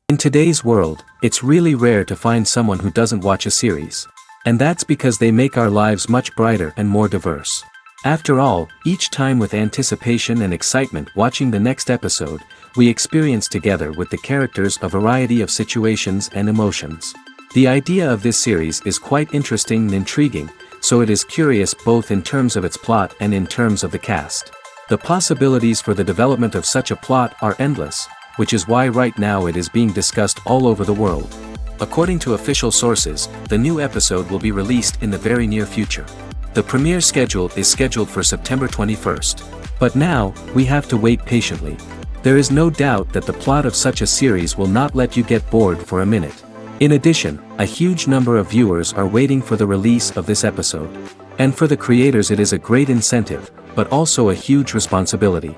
In today's world, it's really rare to find someone who doesn't watch a series. And that's because they make our lives much brighter and more diverse. After all, each time with anticipation and excitement watching the next episode, we experience together with the characters a variety of situations and emotions. The idea of this series is quite interesting and intriguing, so it is curious both in terms of its plot and in terms of the cast. The possibilities for the development of such a plot are endless, which is why right now it is being discussed all over the world. According to official sources, the new episode will be released in the very near future. The premiere schedule is scheduled for September 21st. But now, we have to wait patiently. There is no doubt that the plot of such a series will not let you get bored for a minute. In addition, a huge number of viewers are waiting for the release of this episode. And for the creators it is a great incentive, but also a huge responsibility.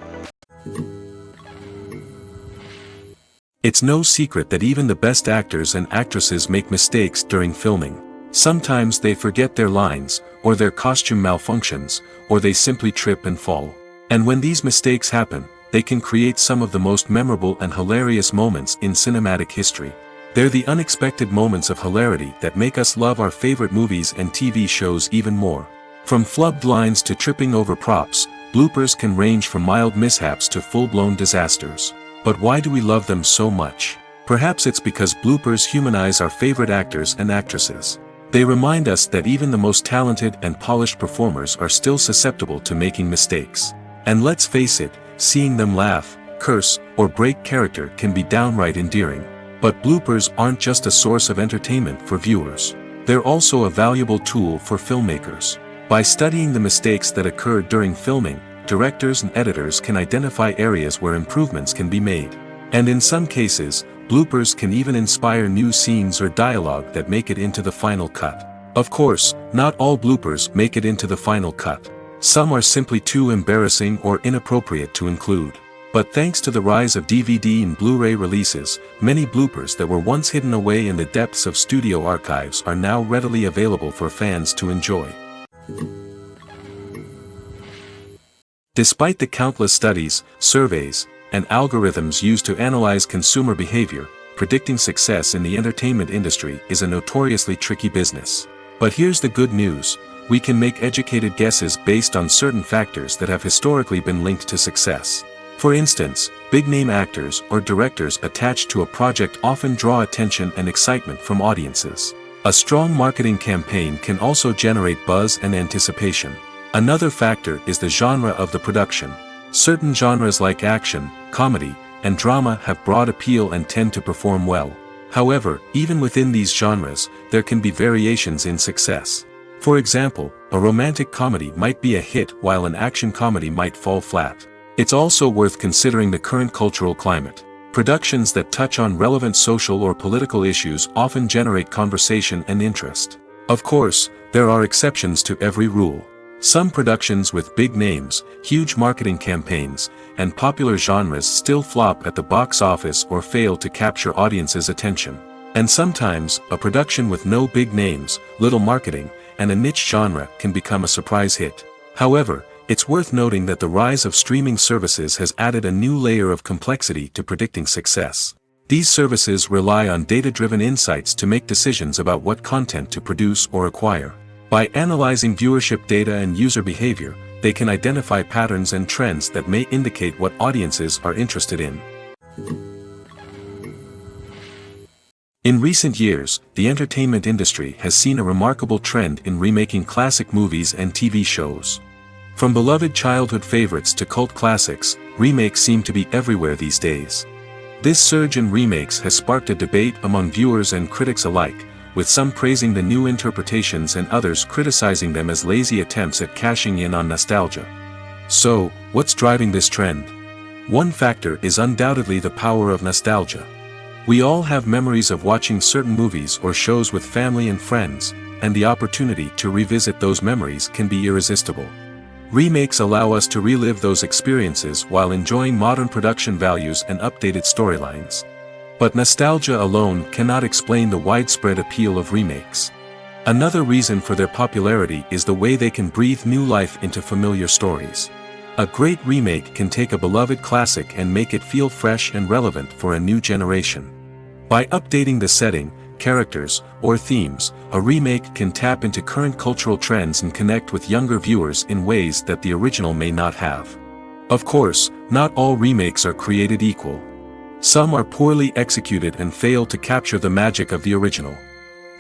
It's no secret that even the best actors and actresses make mistakes during filming. Sometimes they forget their lines, or their costume malfunctions, or they simply trip and fall. And when these mistakes happen, they can create some of the most memorable and hilarious moments in cinematic history. They're the unexpected moments of hilarity that make us love our favorite movies and TV shows even more. From flubbed lines to tripping over props, bloopers can range from mild mishaps to full-blown disasters. But why do we love them so much? Perhaps it's because bloopers humanize our favorite actors and actresses. They remind us that even the most talented and polished performers are still susceptible to making mistakes. And let's face it, seeing them laugh, curse, or break character can be downright endearing. But bloopers aren't just a source of entertainment for viewers. They're also a valuable tool for filmmakers. By studying the mistakes that occur during filming, directors and editors can identify areas where improvements can be made. And in some cases, bloopers can even inspire new scenes or dialogue that make it into the final cut. Of course, not all bloopers make it into the final cut. Some are simply too embarrassing or inappropriate to include. But thanks to the rise of DVD and Blu-ray releases, many bloopers that were once hidden away in the depths of studio archives are now readily available for fans to enjoy. Despite the countless studies, surveys, and algorithms used to analyze consumer behavior, predicting success in the entertainment industry is a notoriously tricky business. But here's the good news: we can make educated guesses based on certain factors that have historically been linked to success. For instance, big-name actors or directors attached to a project often draw attention and excitement from audiences. A strong marketing campaign can also generate buzz and anticipation. Another factor is the genre of the production. Certain genres like action, comedy, and drama have broad appeal and tend to perform well. However, even within these genres, there can be variations in success. For example, a romantic comedy might be a hit while an action comedy might fall flat. It's also worth considering the current cultural climate. Productions that touch on relevant social or political issues often generate conversation and interest. Of course, there are exceptions to every rule. Some productions with big names, huge marketing campaigns, and popular genres still flop at the box office or fail to capture audiences' attention. And sometimes, a production with no big names, little marketing, and a niche genre can become a surprise hit. However, it's worth noting that the rise of streaming services has added a new layer of complexity to predicting success. These services rely on data-driven insights to make decisions about what content to produce or acquire. By analyzing viewership data and user behavior, they can identify patterns and trends that may indicate what audiences are interested in. In recent years, the entertainment industry has seen a remarkable trend in remaking classic movies and TV shows. From beloved childhood favorites to cult classics, remakes seem to be everywhere these days. This surge in remakes has sparked a debate among viewers and critics alike, with some praising the new interpretations and others criticizing them as lazy attempts at cashing in on nostalgia. So, what's driving this trend? One factor is undoubtedly the power of nostalgia. We all have memories of watching certain movies or shows with family and friends, and the opportunity to revisit those memories can be irresistible. Remakes allow us to relive those experiences while enjoying modern production values and updated storylines. But nostalgia alone cannot explain the widespread appeal of remakes. Another reason for their popularity is the way they can breathe new life into familiar stories. A great remake can take a beloved classic and make it feel fresh and relevant for a new generation. By updating the setting, characters, or themes, a remake can tap into current cultural trends and connect with younger viewers in ways that the original may not have. Of course, not all remakes are created equal. Some are poorly executed and fail to capture the magic of the original.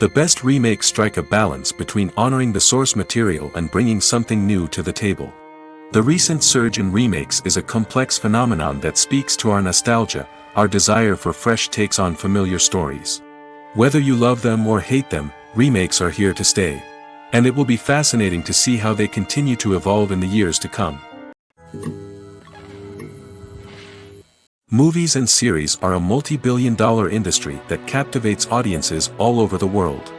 The best remakes strike a balance between honoring the source material and bringing something new to the table. The recent surge in remakes is a complex phenomenon that speaks to our nostalgia, our desire for fresh takes on familiar stories. Whether you love them or hate them, remakes are here to stay. And it will be fascinating to see how they continue to evolve in the years to come. Movies and series are a multi-billion-dollar industry that captivates audiences all over the world.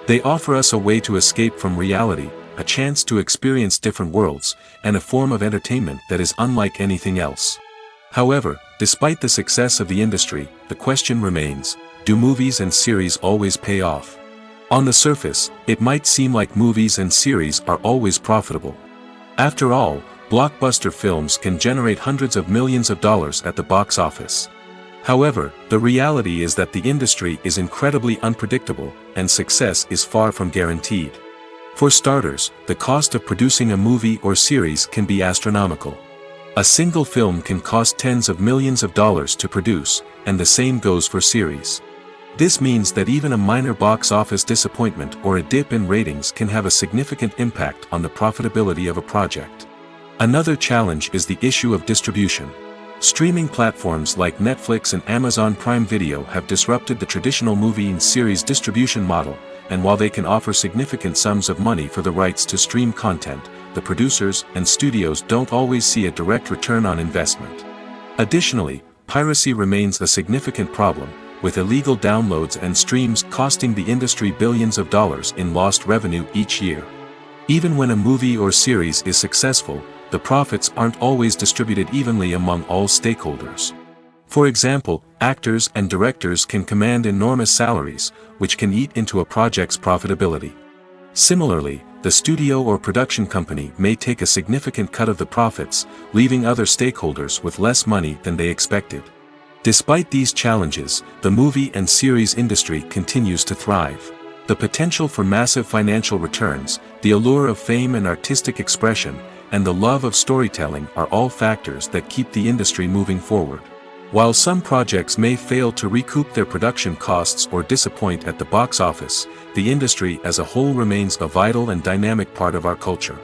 They offer us a way to escape from reality, a chance to experience different worlds, and a form of entertainment that is unlike anything else. However, despite the success of the industry, the question remains: do movies and series always pay off? On the surface, it might seem like movies and series are always profitable. After all, blockbuster films can generate hundreds of millions of dollars at the box office. However, the reality is that the industry is incredibly unpredictable, and success is far from guaranteed. For starters, the cost of producing a movie or series can be astronomical. A single film can cost tens of millions of dollars to produce, and the same goes for series. This means that even a minor box office disappointment or a dip in ratings can have a significant impact on the profitability of a project. Another challenge is the issue of distribution. Streaming platforms like Netflix and Amazon Prime Video have disrupted the traditional movie and series distribution model, and while they can offer significant sums of money for the rights to stream content, the producers and studios don't always see a direct return on investment. Additionally, piracy remains a significant problem, with illegal downloads and streams costing the industry billions of dollars in lost revenue each year. Even when a movie or series is successful, the profits aren't always distributed evenly among all stakeholders. For example, actors and directors can command enormous salaries, which can eat into a project's profitability. Similarly, the studio or production company may take a significant cut of the profits, leaving other stakeholders with less money than they expected. Despite these challenges, the movie and series industry continues to thrive. The potential for massive financial returns, the allure of fame and artistic expression, and the love of storytelling are all factors that keep the industry moving forward. While some projects may fail to recoup their production costs or disappoint at the box office, the industry as a whole remains a vital and dynamic part of our culture.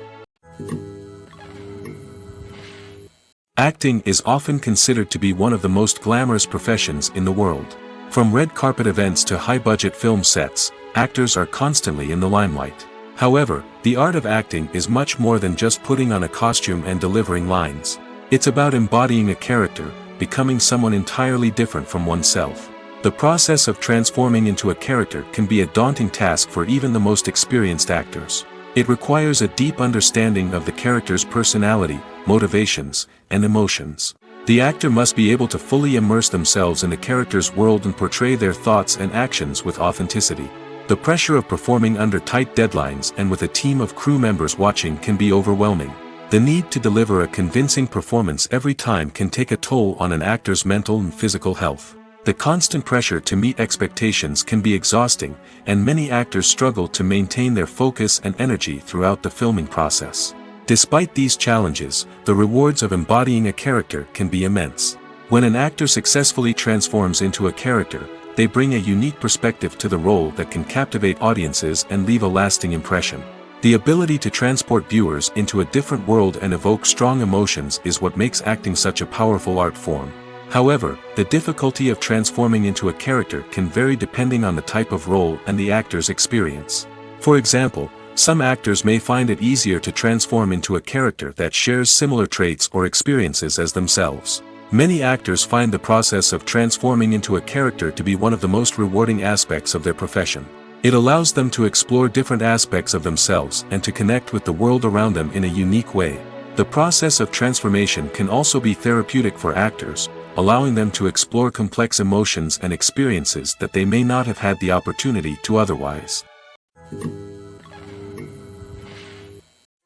Acting is often considered to be one of the most glamorous professions in the world. From red carpet events to high-budget film sets, actors are constantly in the limelight. However, the art of acting is much more than just putting on a costume and delivering lines. It's about embodying a character, becoming someone entirely different from oneself. The process of transforming into a character can be a daunting task for even the most experienced actors. It requires a deep understanding of the character's personality, motivations, and emotions. The actor must be able to fully immerse themselves in the character's world and portray their thoughts and actions with authenticity. The pressure of performing under tight deadlines and with a team of crew members watching can be overwhelming. The need to deliver a convincing performance every time can take a toll on an actor's mental and physical health. The constant pressure to meet expectations can be exhausting, and many actors struggle to maintain their focus and energy throughout the filming process. Despite these challenges, the rewards of embodying a character can be immense. When an actor successfully transforms into a character, they bring a unique perspective to the role that can captivate audiences and leave a lasting impression. The ability to transport viewers into a different world and evoke strong emotions is what makes acting such a powerful art form. However, the difficulty of transforming into a character can vary depending on the type of role and the actor's experience. For example, some actors may find it easier to transform into a character that shares similar traits or experiences as themselves. Many actors find the process of transforming into a character to be one of the most rewarding aspects of their profession. It allows them to explore different aspects of themselves and to connect with the world around them in a unique way. The process of transformation can also be therapeutic for actors, allowing them to explore complex emotions and experiences that they may not have had the opportunity to otherwise.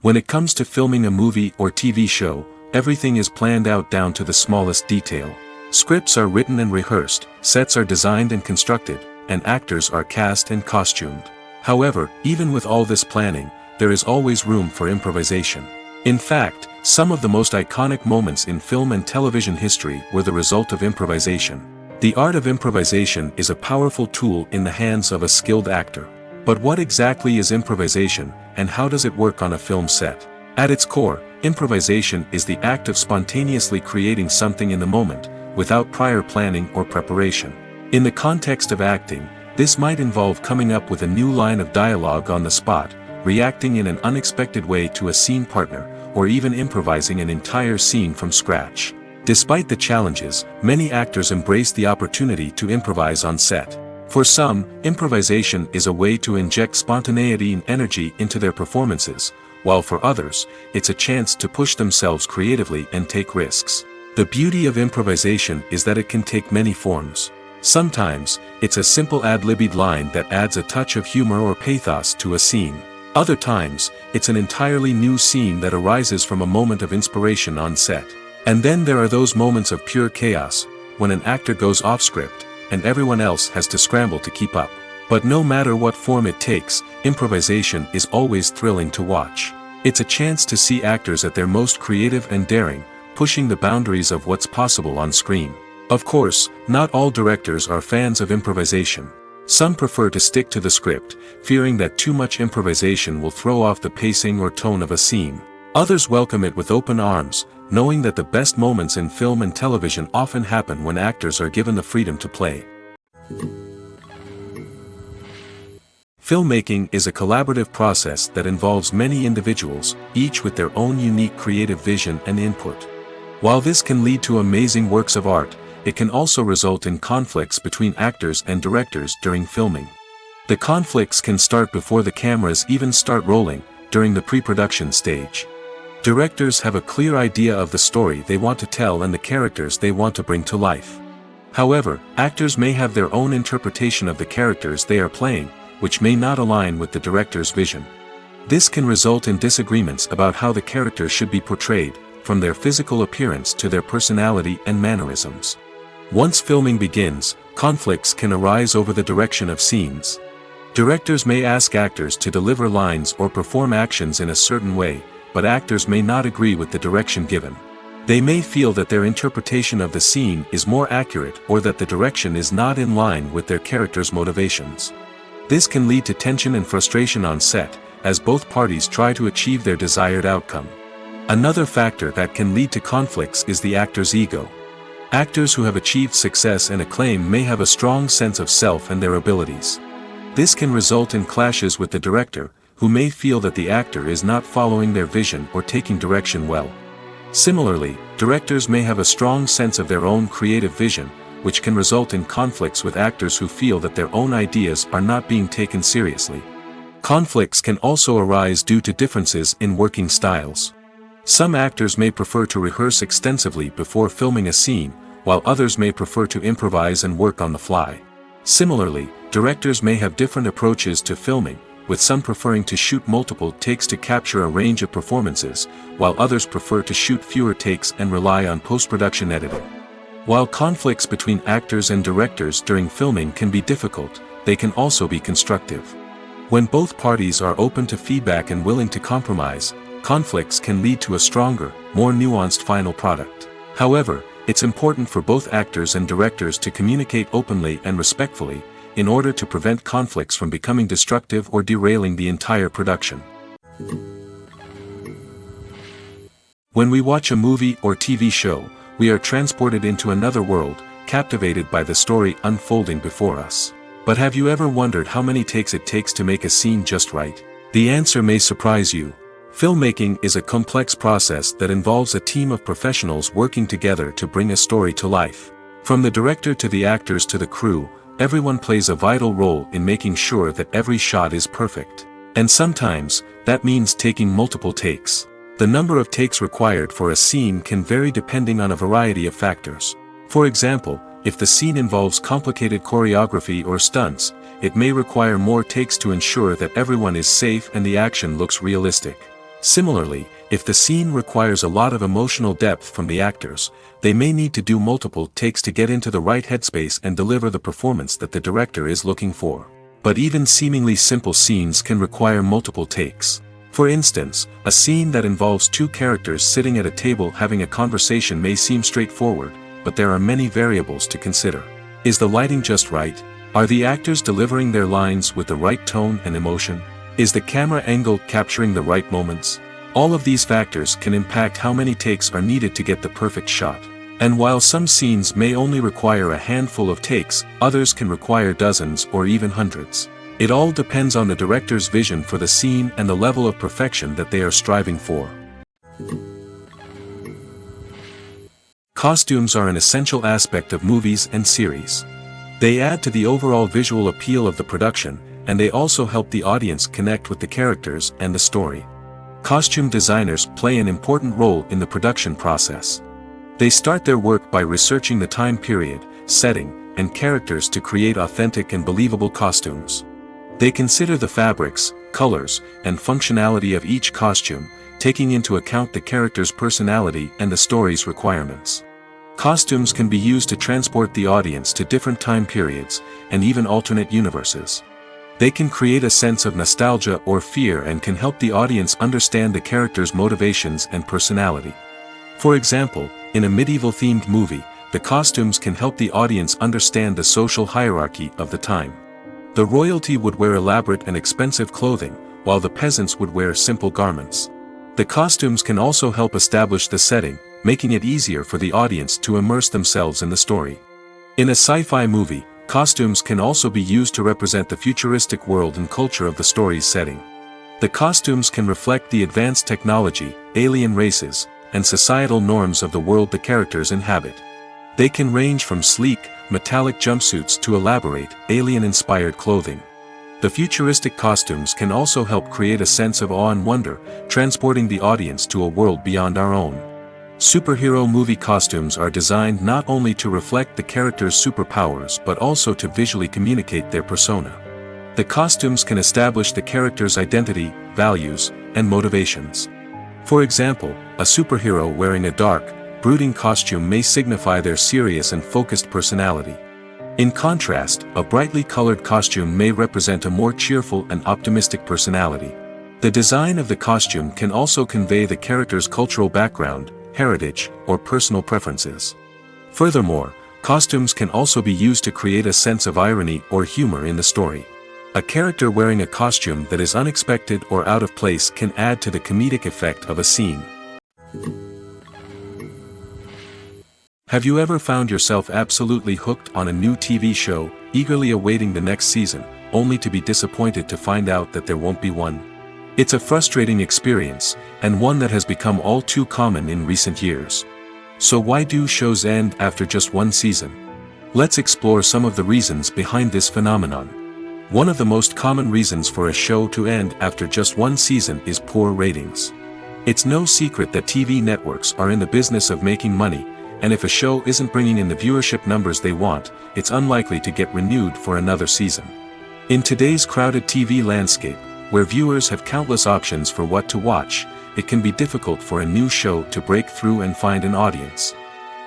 When it comes to filming a movie or TV show, everything is planned out down to the smallest detail. Scripts are written and rehearsed, sets are designed and constructed, and actors are cast and costumed. However, even with all this planning, there is always room for improvisation. In fact, some of the most iconic moments in film and television history were the result of improvisation. The art of improvisation is a powerful tool in the hands of a skilled actor. But what exactly is improvisation, and how does it work on a film set? At its core, improvisation is the act of spontaneously creating something in the moment, without prior planning or preparation. In the context of acting, this might involve coming up with a new line of dialogue on the spot, reacting in an unexpected way to a scene partner, or even improvising an entire scene from scratch. Despite the challenges, many actors embrace the opportunity to improvise on set. For some, improvisation is a way to inject spontaneity and energy into their performances, while for others, it's a chance to push themselves creatively and take risks. The beauty of improvisation is that it can take many forms. Sometimes, it's a simple ad-libbed line that adds a touch of humor or pathos to a scene. Other times, it's an entirely new scene that arises from a moment of inspiration on set. And then there are those moments of pure chaos, when an actor goes off script, and everyone else has to scramble to keep up. But no matter what form it takes, improvisation is always thrilling to watch. It's a chance to see actors at their most creative and daring, pushing the boundaries of what's possible on screen. Of course, not all directors are fans of improvisation. Some prefer to stick to the script, fearing that too much improvisation will throw off the pacing or tone of a scene. Others welcome it with open arms, knowing that the best moments in film and television often happen when actors are given the freedom to play. Filmmaking is a collaborative process that involves many individuals, each with their own unique creative vision and input. While this can lead to amazing works of art, it can also result in conflicts between actors and directors during filming. The conflicts can start before the cameras even start rolling, during the pre-production stage. Directors have a clear idea of the story they want to tell and the characters they want to bring to life. However, actors may have their own interpretation of the characters they are playing, which may not align with the director's vision. This can result in disagreements about how the character should be portrayed, from their physical appearance to their personality and mannerisms. Once filming begins, conflicts can arise over the direction of scenes. Directors may ask actors to deliver lines or perform actions in a certain way, but actors may not agree with the direction given. They may feel that their interpretation of the scene is more accurate or that the direction is not in line with their character's motivations. This can lead to tension and frustration on set, as both parties try to achieve their desired outcome. Another factor that can lead to conflicts is the actor's ego. Actors who have achieved success and acclaim may have a strong sense of self and their abilities. This can result in clashes with the director, who may feel that the actor is not following their vision or taking direction well. Similarly, directors may have a strong sense of their own creative vision, which can result in conflicts with actors who feel that their own ideas are not being taken seriously. Conflicts can also arise due to differences in working styles. Some actors may prefer to rehearse extensively before filming a scene, while others may prefer to improvise and work on the fly. Similarly, directors may have different approaches to filming, with some preferring to shoot multiple takes to capture a range of performances, while others prefer to shoot fewer takes and rely on post-production editing. While conflicts between actors and directors during filming can be difficult, they can also be constructive. When both parties are open to feedback and willing to compromise, conflicts can lead to a stronger, more nuanced final product. However, It's important for both actors and directors to communicate openly and respectfully, in order to prevent conflicts from becoming destructive or derailing the entire production. When we watch a movie or TV show, we are transported into another world, captivated by the story unfolding before us. But have you ever wondered how many takes it takes to make a scene just right? The answer may surprise you. Filmmaking is a complex process that involves a team of professionals working together to bring a story to life. From the director to the actors to the crew, everyone plays a vital role in making sure that every shot is perfect. And sometimes, that means taking multiple takes. The number of takes required for a scene can vary depending on a variety of factors. For example, if the scene involves complicated choreography or stunts, it may require more takes to ensure that everyone is safe and the action looks realistic. Similarly, if the scene requires a lot of emotional depth from the actors, they may need to do multiple takes to get into the right headspace and deliver the performance that the director is looking for. But even seemingly simple scenes can require multiple takes. For instance, a scene that involves two characters sitting at a table having a conversation may seem straightforward, but there are many variables to consider. Is the lighting just right? Are the actors delivering their lines with the right tone and emotion? Is the camera angle capturing the right moments? All of these factors can impact how many takes are needed to get the perfect shot. And while some scenes may only require a handful of takes, others can require dozens or even hundreds. It all depends on the director's vision for the scene and the level of perfection that they are striving for. Costumes are an essential aspect of movies and series. They add to the overall visual appeal of the production, and they also help the audience connect with the characters and the story. Costume designers play an important role in the production process. They start their work by researching the time period, setting, and characters to create authentic and believable costumes. They consider the fabrics, colors, and functionality of each costume, taking into account the character's personality and the story's requirements. Costumes can be used to transport the audience to different time periods, and even alternate universes. They can create a sense of nostalgia or fear and can help the audience understand the character's motivations and personality. For example, in a medieval-themed movie, the costumes can help the audience understand the social hierarchy of the time. The royalty would wear elaborate and expensive clothing, while the peasants would wear simple garments. The costumes can also help establish the setting, making it easier for the audience to immerse themselves in the story. In a sci-fi movie, costumes can also be used to represent the futuristic world and culture of the story's setting. The costumes can reflect the advanced technology, alien races, and societal norms of the world the characters inhabit. They can range from sleek, metallic jumpsuits to elaborate, alien-inspired clothing. The futuristic costumes can also help create a sense of awe and wonder, transporting the audience to a world beyond our own. Superhero movie costumes are designed not only to reflect the character's superpowers but also to visually communicate their persona. The costumes can establish the character's identity, values, and motivations. For example, a superhero wearing a dark, brooding costume may signify their serious and focused personality. In contrast, a brightly colored costume may represent a more cheerful and optimistic personality. The design of the costume can also convey the character's cultural background, heritage, or personal preferences. Furthermore, costumes can also be used to create a sense of irony or humor in the story. A character wearing a costume that is unexpected or out of place can add to the comedic effect of a scene. Have you ever found yourself absolutely hooked on a new TV show, eagerly awaiting the next season, only to be disappointed to find out that there won't be one? It's a frustrating experience, and one that has become all too common in recent years. So why do shows end after just one season? Let's explore some of the reasons behind this phenomenon. One of the most common reasons for a show to end after just one season is poor ratings. It's no secret that TV networks are in the business of making money, and if a show isn't bringing in the viewership numbers they want, it's unlikely to get renewed for another season. In today's crowded TV landscape, where viewers have countless options for what to watch, it can be difficult for a new show to break through and find an audience.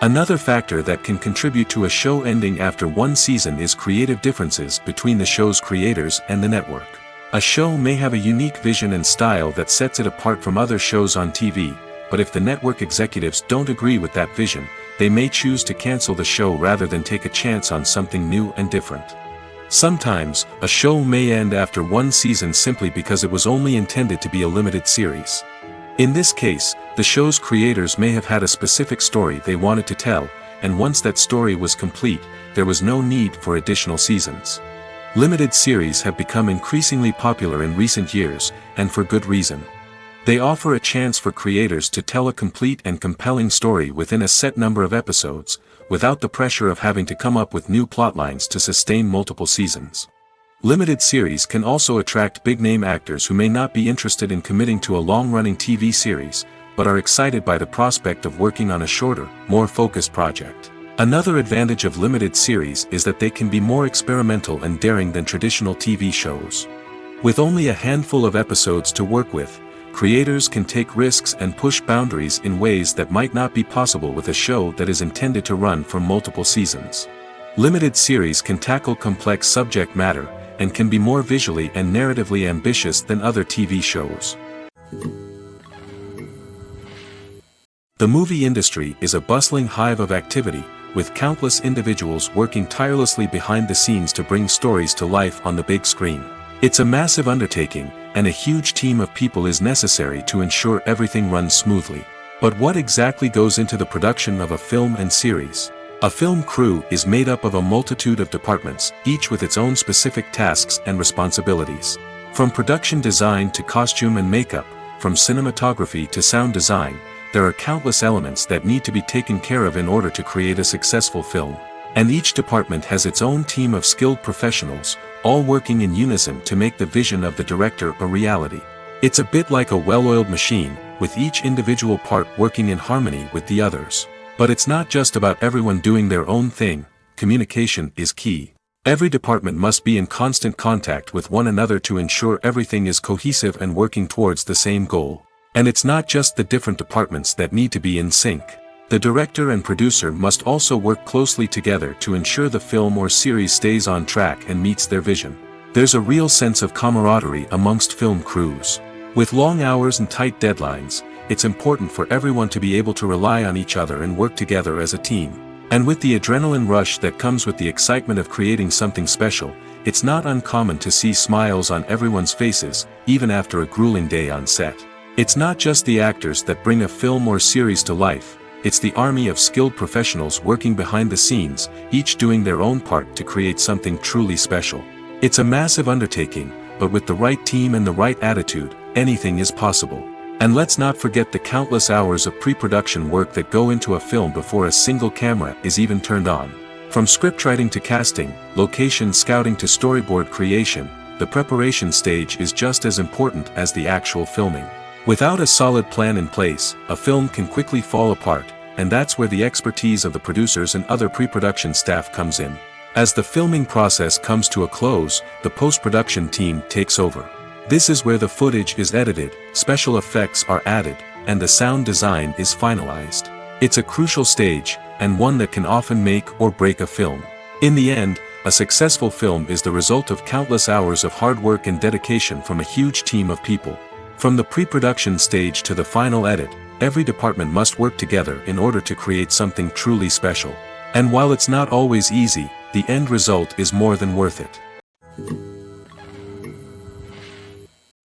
Another factor that can contribute to a show ending after one season is creative differences between the show's creators and the network. A show may have a unique vision and style that sets it apart from other shows on TV, but if the network executives don't agree with that vision, they may choose to cancel the show rather than take a chance on something new and different. Sometimes, a show may end after one season simply because it was only intended to be a limited series. In this case, the show's creators may have had a specific story they wanted to tell, and once that story was complete, there was no need for additional seasons. Limited series have become increasingly popular in recent years, and for good reason. They offer a chance for creators to tell a complete and compelling story within a set number of episodes, without the pressure of having to come up with new plotlines to sustain multiple seasons. Limited series can also attract big-name actors who may not be interested in committing to a long-running TV series, but are excited by the prospect of working on a shorter, more focused project. Another advantage of limited series is that they can be more experimental and daring than traditional TV shows. With only a handful of episodes to work with, creators can take risks and push boundaries in ways that might not be possible with a show that is intended to run for multiple seasons. Limited series can tackle complex subject matter, and can be more visually and narratively ambitious than other TV shows. The movie industry is a bustling hive of activity, with countless individuals working tirelessly behind the scenes to bring stories to life on the big screen. It's a massive undertaking, and a huge team of people is necessary to ensure everything runs smoothly. But what exactly goes into the production of a film and series? A film crew is made up of a multitude of departments, each with its own specific tasks and responsibilities. From production design to costume and makeup, from cinematography to sound design, there are countless elements that need to be taken care of in order to create a successful film. And each department has its own team of skilled professionals, all working in unison to make the vision of the director a reality. It's a bit like a well-oiled machine, with each individual part working in harmony with the others. But it's not just about everyone doing their own thing. Communication is key. Every department must be in constant contact with one another to ensure everything is cohesive and working towards the same goal. And it's not just the different departments that need to be in sync. The director and producer must also work closely together to ensure the film or series stays on track and meets their vision. There's a real sense of camaraderie amongst film crews. With long hours and tight deadlines, it's important for everyone to be able to rely on each other and work together as a team. And with the adrenaline rush that comes with the excitement of creating something special, it's not uncommon to see smiles on everyone's faces, even after a grueling day on set. It's not just the actors that bring a film or series to life, it's the army of skilled professionals working behind the scenes, each doing their own part to create something truly special. It's a massive undertaking, but with the right team and the right attitude, anything is possible. And let's not forget the countless hours of pre-production work that go into a film before a single camera is even turned on. From scriptwriting to casting, location scouting to storyboard creation, the preparation stage is just as important as the actual filming. Without a solid plan in place, a film can quickly fall apart, and that's where the expertise of the producers and other pre-production staff comes in. As the filming process comes to a close, the post-production team takes over. This is where the footage is edited, special effects are added, and the sound design is finalized. It's a crucial stage, and one that can often make or break a film. In the end, a successful film is the result of countless hours of hard work and dedication from a huge team of people. From the pre-production stage to the final edit, every department must work together in order to create something truly special. And while it's not always easy, the end result is more than worth it.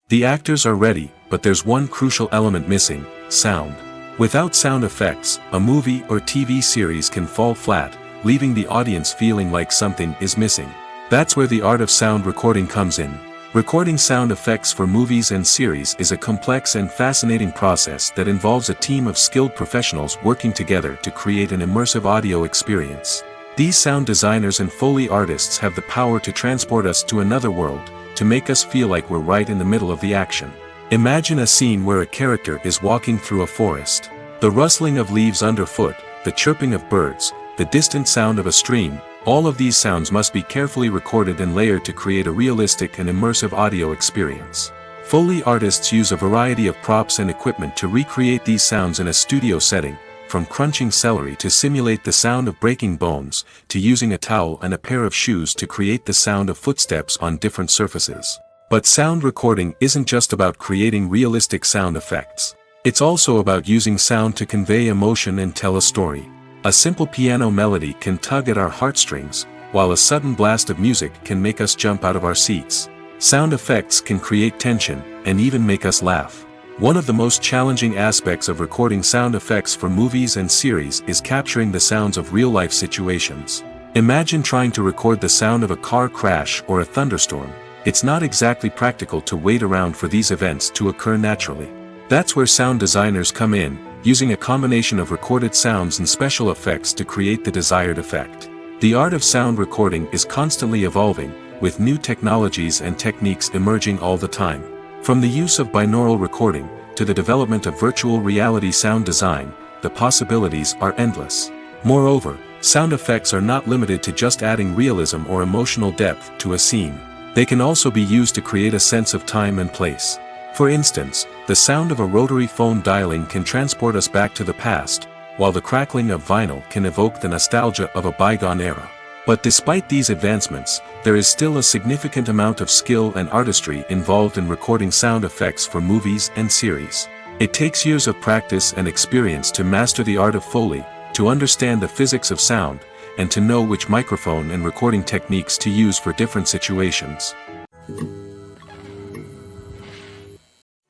The actors are ready, but there's one crucial element missing: sound. Without sound effects, a movie or TV series can fall flat, leaving the audience feeling like something is missing. That's where the art of sound recording comes in. Recording sound effects for movies and series is a complex and fascinating process that involves a team of skilled professionals working together to create an immersive audio experience. These sound designers and Foley artists have the power to transport us to another world, to make us feel like we're right in the middle of the action. Imagine a scene where a character is walking through a forest. The rustling of leaves underfoot, the chirping of birds, the distant sound of a stream, all of these sounds must be carefully recorded and layered to create a realistic and immersive audio experience. Foley artists use a variety of props and equipment to recreate these sounds in a studio setting, from crunching celery to simulate the sound of breaking bones, to using a towel and a pair of shoes to create the sound of footsteps on different surfaces. But sound recording isn't just about creating realistic sound effects. It's also about using sound to convey emotion and tell a story. A simple piano melody can tug at our heartstrings, while a sudden blast of music can make us jump out of our seats. Sound effects can create tension, and even make us laugh. One of the most challenging aspects of recording sound effects for movies and series is capturing the sounds of real-life situations. Imagine trying to record the sound of a car crash or a thunderstorm. It's not exactly practical to wait around for these events to occur naturally. That's where sound designers come in, using a combination of recorded sounds and special effects to create the desired effect. The art of sound recording is constantly evolving, with new technologies and techniques emerging all the time. From the use of binaural recording, to the development of virtual reality sound design, the possibilities are endless. Moreover, sound effects are not limited to just adding realism or emotional depth to a scene. They can also be used to create a sense of time and place. For instance, the sound of a rotary phone dialing can transport us back to the past, while the crackling of vinyl can evoke the nostalgia of a bygone era. But despite these advancements, there is still a significant amount of skill and artistry involved in recording sound effects for movies and series. It takes years of practice and experience to master the art of Foley, to understand the physics of sound, and to know which microphone and recording techniques to use for different situations.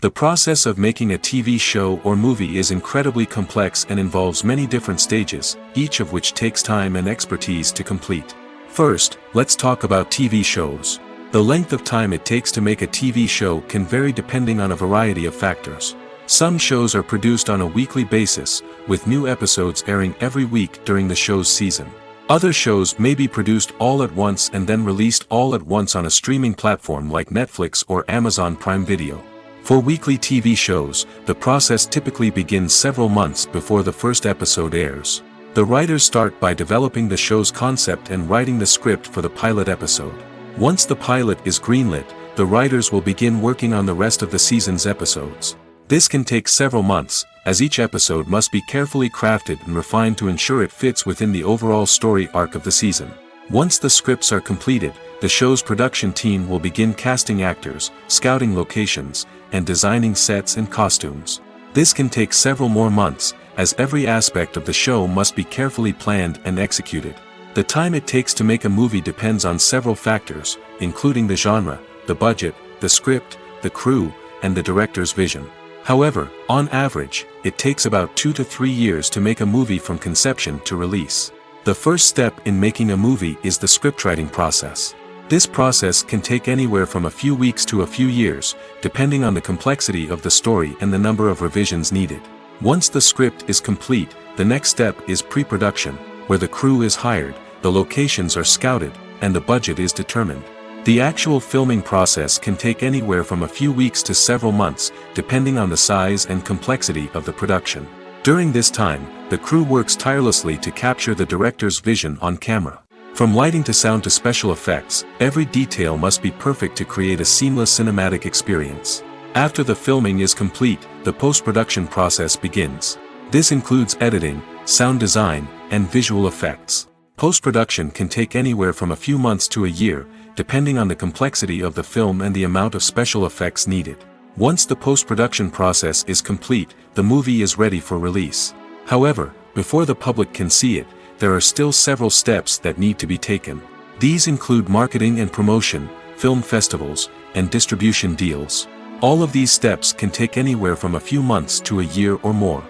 The process of making a TV show or movie is incredibly complex and involves many different stages, each of which takes time and expertise to complete. First, let's talk about TV shows. The length of time it takes to make a TV show can vary depending on a variety of factors. Some shows are produced on a weekly basis, with new episodes airing every week during the show's season. Other shows may be produced all at once and then released all at once on a streaming platform like Netflix or Amazon Prime Video. For weekly TV shows, the process typically begins several months before the first episode airs. The writers start by developing the show's concept and writing the script for the pilot episode. Once the pilot is greenlit, the writers will begin working on the rest of the season's episodes. This can take several months, as each episode must be carefully crafted and refined to ensure it fits within the overall story arc of the season. Once the scripts are completed, the show's production team will begin casting actors, scouting locations, and designing sets and costumes. This can take several more months, as every aspect of the show must be carefully planned and executed. The time it takes to make a movie depends on several factors, including the genre, the budget, the script, the crew, and the director's vision. However, on average, it takes about 2 to 3 years to make a movie from conception to release. The first step in making a movie is the scriptwriting process. This process can take anywhere from a few weeks to a few years, depending on the complexity of the story and the number of revisions needed. Once the script is complete, the next step is pre-production, where the crew is hired, the locations are scouted, and the budget is determined. The actual filming process can take anywhere from a few weeks to several months, depending on the size and complexity of the production. During this time, the crew works tirelessly to capture the director's vision on camera. From lighting to sound to special effects, every detail must be perfect to create a seamless cinematic experience. After the filming is complete, the post-production process begins. This includes editing, sound design, and visual effects. Post-production can take anywhere from a few months to a year, depending on the complexity of the film and the amount of special effects needed. Once the post-production process is complete, the movie is ready for release. However, before the public can see it, there are still several steps that need to be taken. These include marketing and promotion, film festivals, and distribution deals. All of these steps can take anywhere from a few months to a year or more.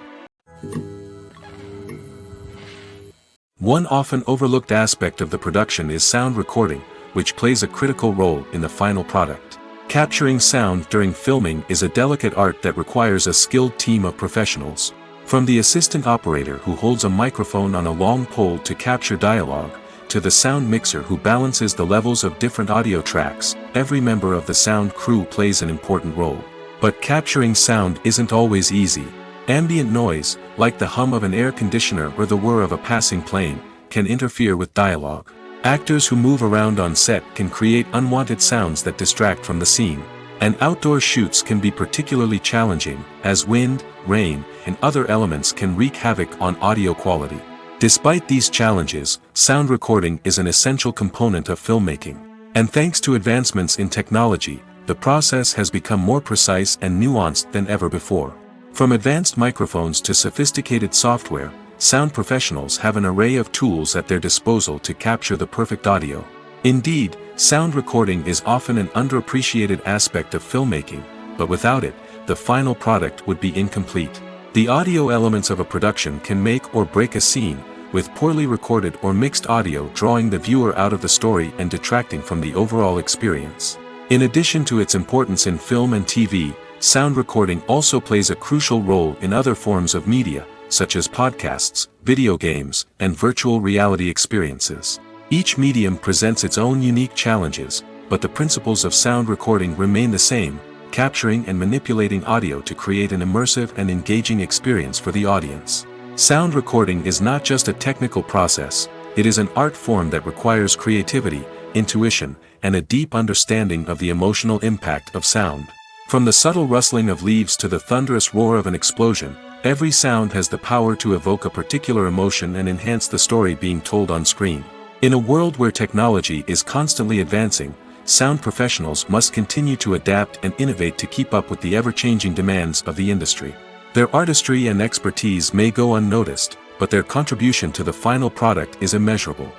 One often overlooked aspect of the production is sound recording, which plays a critical role in the final product. Capturing sound during filming is a delicate art that requires a skilled team of professionals. From the assistant operator who holds a microphone on a long pole to capture dialogue, to the sound mixer who balances the levels of different audio tracks, every member of the sound crew plays an important role. But capturing sound isn't always easy. Ambient noise, like the hum of an air conditioner or the whir of a passing plane, can interfere with dialogue. Actors who move around on set can create unwanted sounds that distract from the scene. And outdoor shoots can be particularly challenging, as wind, rain, and other elements can wreak havoc on audio quality. Despite these challenges, sound recording is an essential component of filmmaking. And thanks to advancements in technology, the process has become more precise and nuanced than ever before. From advanced microphones to sophisticated software, sound professionals have an array of tools at their disposal to capture the perfect audio. Indeed, sound recording is often an underappreciated aspect of filmmaking, but without it, the final product would be incomplete. The audio elements of a production can make or break a scene, with poorly recorded or mixed audio drawing the viewer out of the story and detracting from the overall experience. In addition to its importance in film and TV, sound recording also plays a crucial role in other forms of media, such as podcasts, video games, and virtual reality experiences. Each medium presents its own unique challenges, but the principles of sound recording remain the same, capturing and manipulating audio to create an immersive and engaging experience for the audience. Sound recording is not just a technical process, it is an art form that requires creativity, intuition, and a deep understanding of the emotional impact of sound. From the subtle rustling of leaves to the thunderous roar of an explosion, every sound has the power to evoke a particular emotion and enhance the story being told on screen. In a world where technology is constantly advancing, sound professionals must continue to adapt and innovate to keep up with the ever-changing demands of the industry. Their artistry and expertise may go unnoticed, but their contribution to the final product is immeasurable.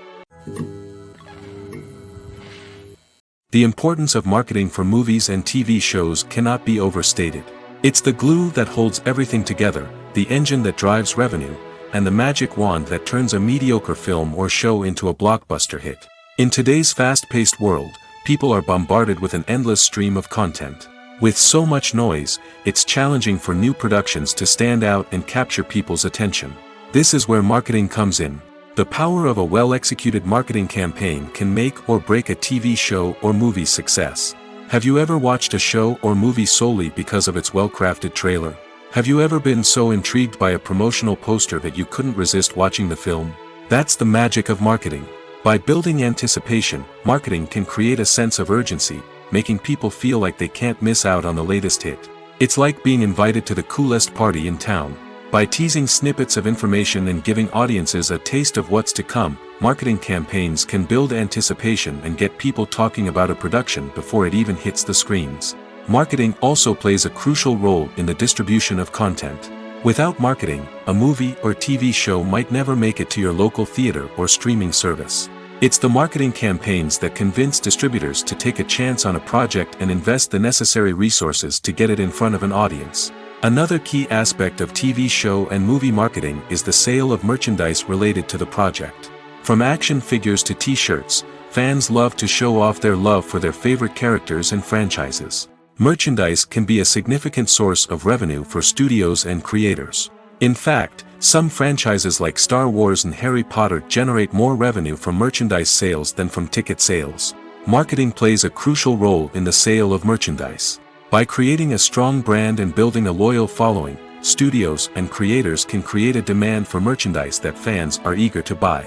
The importance of marketing for movies and TV shows cannot be overstated. It's the glue that holds everything together, the engine that drives revenue, and the magic wand that turns a mediocre film or show into a blockbuster hit. In today's fast-paced world, people are bombarded with an endless stream of content. With so much noise, it's challenging for new productions to stand out and capture people's attention. This is where marketing comes in. The power of a well-executed marketing campaign can make or break a TV show or movie's success. Have you ever watched a show or movie solely because of its well-crafted trailer? Have you ever been so intrigued by a promotional poster that you couldn't resist watching the film? That's the magic of marketing. By building anticipation, marketing can create a sense of urgency, making people feel like they can't miss out on the latest hit. It's like being invited to the coolest party in town. By teasing snippets of information and giving audiences a taste of what's to come, marketing campaigns can build anticipation and get people talking about a production before it even hits the screens. Marketing also plays a crucial role in the distribution of content. Without marketing, a movie or TV show might never make it to your local theater or streaming service. It's the marketing campaigns that convince distributors to take a chance on a project and invest the necessary resources to get it in front of an audience. Another key aspect of TV show and movie marketing is the sale of merchandise related to the project. From action figures to t-shirts, fans love to show off their love for their favorite characters and franchises. Merchandise can be a significant source of revenue for studios and creators. In fact, some franchises like Star Wars and Harry Potter generate more revenue from merchandise sales than from ticket sales. Marketing plays a crucial role in the sale of merchandise. By creating a strong brand and building a loyal following, studios and creators can create a demand for merchandise that fans are eager to buy.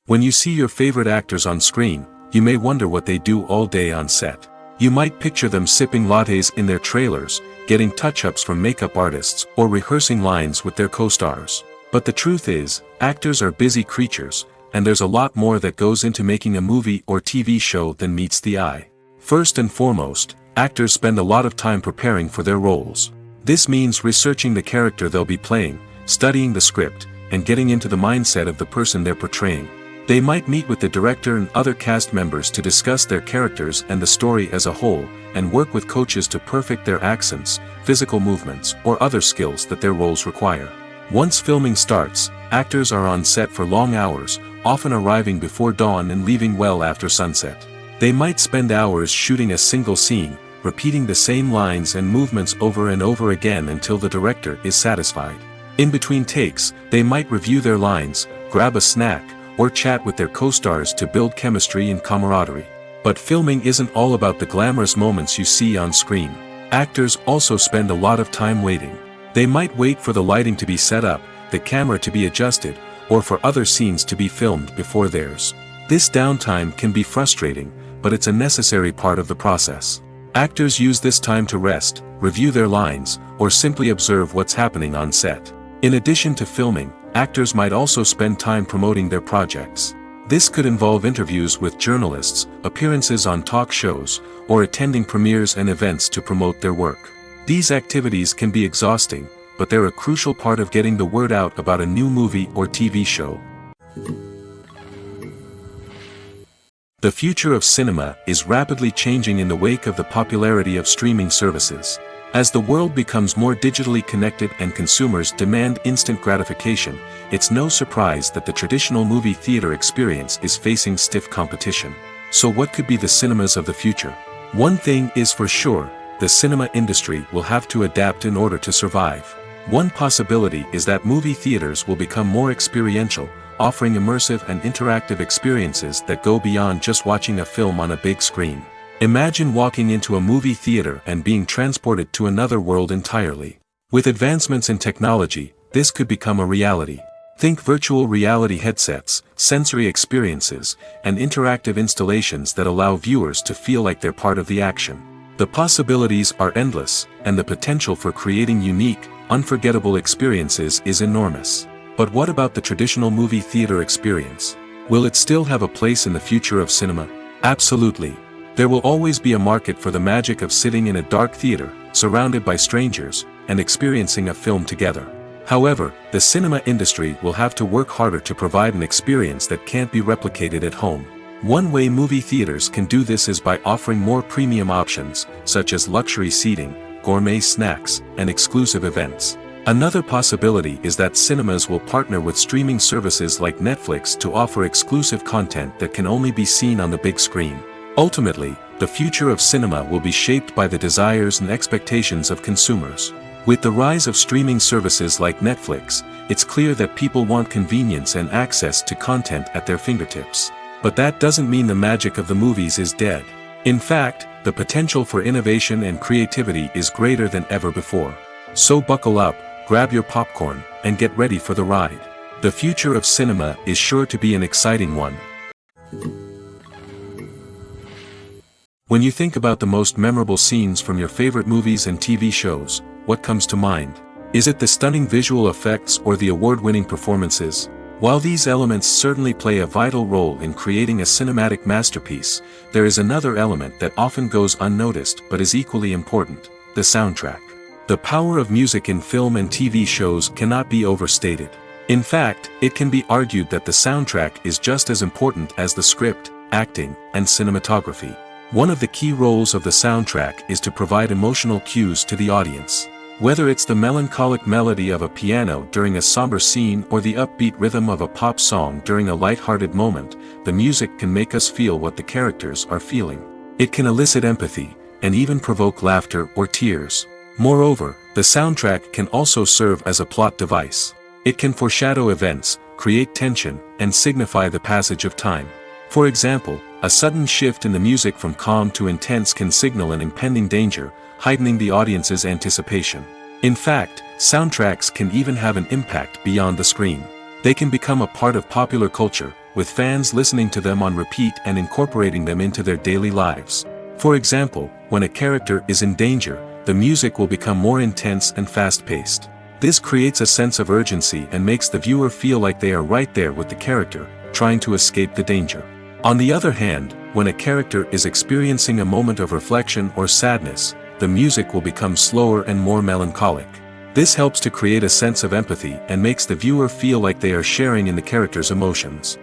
When you see your favorite actors on screen, you may wonder what they do all day on set. You might picture them sipping lattes in their trailers, getting touch-ups from makeup artists, or rehearsing lines with their co-stars. But the truth is, actors are busy creatures, and there's a lot more that goes into making a movie or TV show than meets the eye. First and foremost, actors spend a lot of time preparing for their roles. This means researching the character they'll be playing, studying the script, and getting into the mindset of the person they're portraying. They might meet with the director and other cast members to discuss their characters and the story as a whole, and work with coaches to perfect their accents, physical movements, or other skills that their roles require. Once filming starts, actors are on set for long hours, often arriving before dawn and leaving well after sunset. They might spend hours shooting a single scene, repeating the same lines and movements over and over again until the director is satisfied. In between takes, they might review their lines, grab a snack, or chat with their co-stars to build chemistry and camaraderie. But filming isn't all about the glamorous moments you see on screen. Actors also spend a lot of time waiting. They might wait for the lighting to be set up, the camera to be adjusted, or for other scenes to be filmed before theirs. This downtime can be frustrating, but it's a necessary part of the process. Actors use this time to rest, review their lines, or simply observe what's happening on set. In addition to filming, actors might also spend time promoting their projects. This could involve interviews with journalists, appearances on talk shows, or attending premieres and events to promote their work. These activities can be exhausting, but they're a crucial part of getting the word out about a new movie or TV show. The future of cinema is rapidly changing in the wake of the popularity of streaming services. As the world becomes more digitally connected and consumers demand instant gratification, it's no surprise that the traditional movie theater experience is facing stiff competition. So what could be the cinemas of the future? One thing is for sure, the cinema industry will have to adapt in order to survive. One possibility is that movie theaters will become more experiential, offering immersive and interactive experiences that go beyond just watching a film on a big screen. Imagine walking into a movie theater and being transported to another world entirely. With advancements in technology, this could become a reality. Think virtual reality headsets, sensory experiences, and interactive installations that allow viewers to feel like they're part of the action. The possibilities are endless, and the potential for creating unique, unforgettable experiences is enormous. But what about the traditional movie theater experience? Will it still have a place in the future of cinema? Absolutely. There will always be a market for the magic of sitting in a dark theater, surrounded by strangers, and experiencing a film together. However, the cinema industry will have to work harder to provide an experience that can't be replicated at home. One way movie theaters can do this is by offering more premium options, such as luxury seating, gourmet snacks, and exclusive events. Another possibility is that cinemas will partner with streaming services like Netflix to offer exclusive content that can only be seen on the big screen. Ultimately, the future of cinema will be shaped by the desires and expectations of consumers. With the rise of streaming services like Netflix, it's clear that people want convenience and access to content at their fingertips. But that doesn't mean the magic of the movies is dead. In fact, the potential for innovation and creativity is greater than ever before. So buckle up, grab your popcorn, and get ready for the ride. The future of cinema is sure to be an exciting one. When you think about the most memorable scenes from your favorite movies and TV shows, what comes to mind? Is it the stunning visual effects or the award-winning performances? While these elements certainly play a vital role in creating a cinematic masterpiece, there is another element that often goes unnoticed but is equally important: the soundtrack. The power of music in film and TV shows cannot be overstated. In fact, it can be argued that the soundtrack is just as important as the script, acting, and cinematography. One of the key roles of the soundtrack is to provide emotional cues to the audience. Whether it's the melancholic melody of a piano during a somber scene or the upbeat rhythm of a pop song during a light-hearted moment, the music can make us feel what the characters are feeling. It can elicit empathy, and even provoke laughter or tears. Moreover, the soundtrack can also serve as a plot device. It can foreshadow events, create tension, and signify the passage of time. For example, a sudden shift in the music from calm to intense can signal an impending danger, heightening the audience's anticipation. In fact, soundtracks can even have an impact beyond the screen. They can become a part of popular culture, with fans listening to them on repeat and incorporating them into their daily lives. For example, when a character is in danger, the music will become more intense and fast-paced. This creates a sense of urgency and makes the viewer feel like they are right there with the character, trying to escape the danger. On the other hand, when a character is experiencing a moment of reflection or sadness, the music will become slower and more melancholic. This helps to create a sense of empathy and makes the viewer feel like they are sharing in the character's emotions.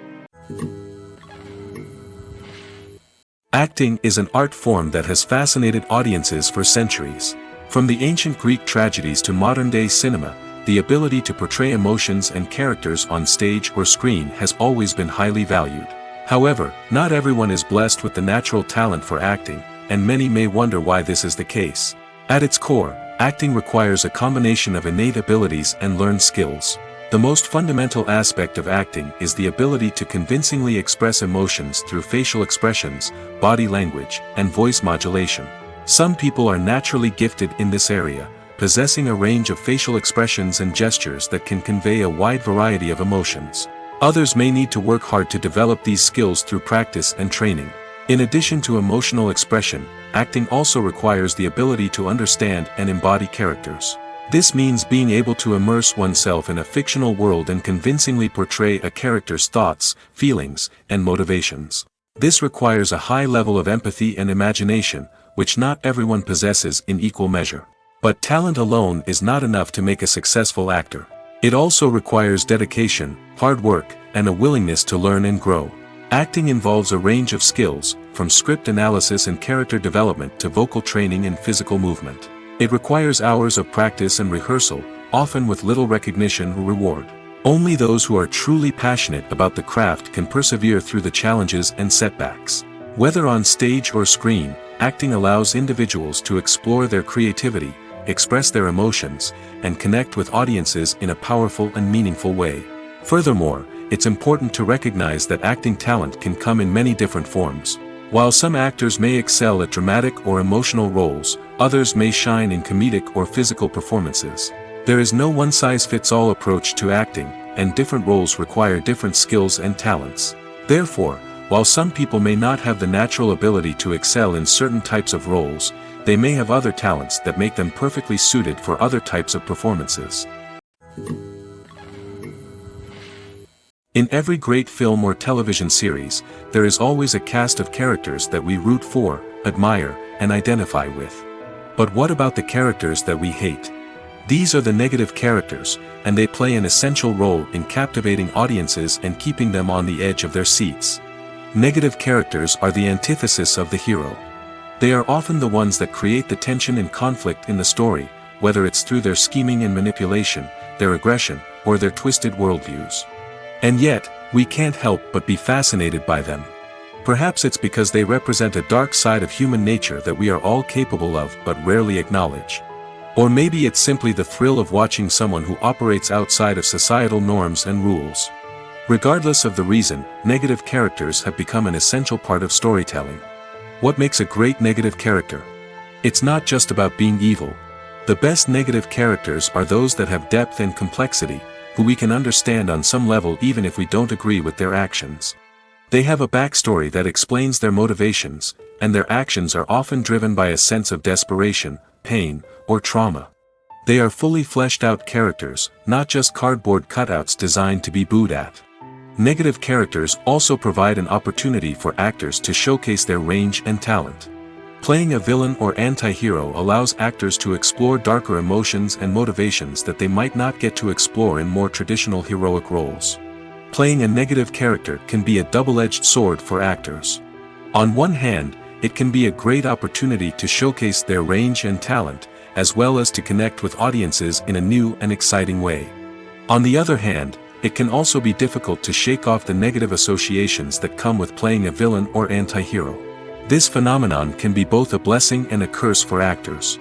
Acting is an art form that has fascinated audiences for centuries. From the ancient Greek tragedies to modern-day cinema, the ability to portray emotions and characters on stage or screen has always been highly valued. However, not everyone is blessed with the natural talent for acting, and many may wonder why this is the case. At its core, acting requires a combination of innate abilities and learned skills. The most fundamental aspect of acting is the ability to convincingly express emotions through facial expressions, body language, and voice modulation. Some people are naturally gifted in this area, possessing a range of facial expressions and gestures that can convey a wide variety of emotions. Others may need to work hard to develop these skills through practice and training. In addition to emotional expression, acting also requires the ability to understand and embody characters. This means being able to immerse oneself in a fictional world and convincingly portray a character's thoughts, feelings, and motivations. This requires a high level of empathy and imagination, which not everyone possesses in equal measure. But talent alone is not enough to make a successful actor. It also requires dedication, hard work, and a willingness to learn and grow. Acting involves a range of skills, from script analysis and character development to vocal training and physical movement. It requires hours of practice and rehearsal, often with little recognition or reward. Only those who are truly passionate about the craft can persevere through the challenges and setbacks. Whether on stage or screen, acting allows individuals to explore their creativity, express their emotions, and connect with audiences in a powerful and meaningful way. Furthermore, it's important to recognize that acting talent can come in many different forms. While some actors may excel at dramatic or emotional roles, others may shine in comedic or physical performances. There is no one-size-fits-all approach to acting, and different roles require different skills and talents. Therefore, while some people may not have the natural ability to excel in certain types of roles, they may have other talents that make them perfectly suited for other types of performances. In every great film or television series, there is always a cast of characters that we root for, admire, and identify with. But what about the characters that we hate? These are the negative characters, and they play an essential role in captivating audiences and keeping them on the edge of their seats. Negative characters are the antithesis of the hero. They are often the ones that create the tension and conflict in the story, whether it's through their scheming and manipulation, their aggression, or their twisted worldviews. And yet, we can't help but be fascinated by them. Perhaps it's because they represent a dark side of human nature that we are all capable of but rarely acknowledge. Or maybe it's simply the thrill of watching someone who operates outside of societal norms and rules. Regardless of the reason, negative characters have become an essential part of storytelling. What makes a great negative character? It's not just about being evil. The best negative characters are those that have depth and complexity, who we can understand on some level even if we don't agree with their actions. They have a backstory that explains their motivations, and their actions are often driven by a sense of desperation, pain, or trauma. They are fully fleshed out characters, not just cardboard cutouts designed to be booed at. Negative characters also provide an opportunity for actors to showcase their range and talent. Playing a villain or anti-hero allows actors to explore darker emotions and motivations that they might not get to explore in more traditional heroic roles. Playing a negative character can be a double-edged sword for actors. On one hand, it can be a great opportunity to showcase their range and talent, as well as to connect with audiences in a new and exciting way. On the other hand, it can also be difficult to shake off the negative associations that come with playing a villain or anti-hero. This phenomenon can be both a blessing and a curse for actors.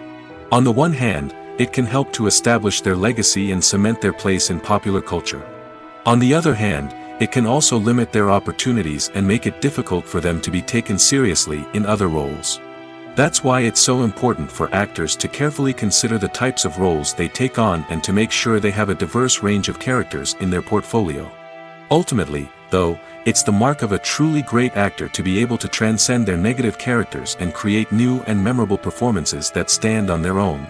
On the one hand, it can help to establish their legacy and cement their place in popular culture. On the other hand, it can also limit their opportunities and make it difficult for them to be taken seriously in other roles. That's why it's so important for actors to carefully consider the types of roles they take on and to make sure they have a diverse range of characters in their portfolio. Ultimately, though, it's the mark of a truly great actor to be able to transcend their negative characters and create new and memorable performances that stand on their own.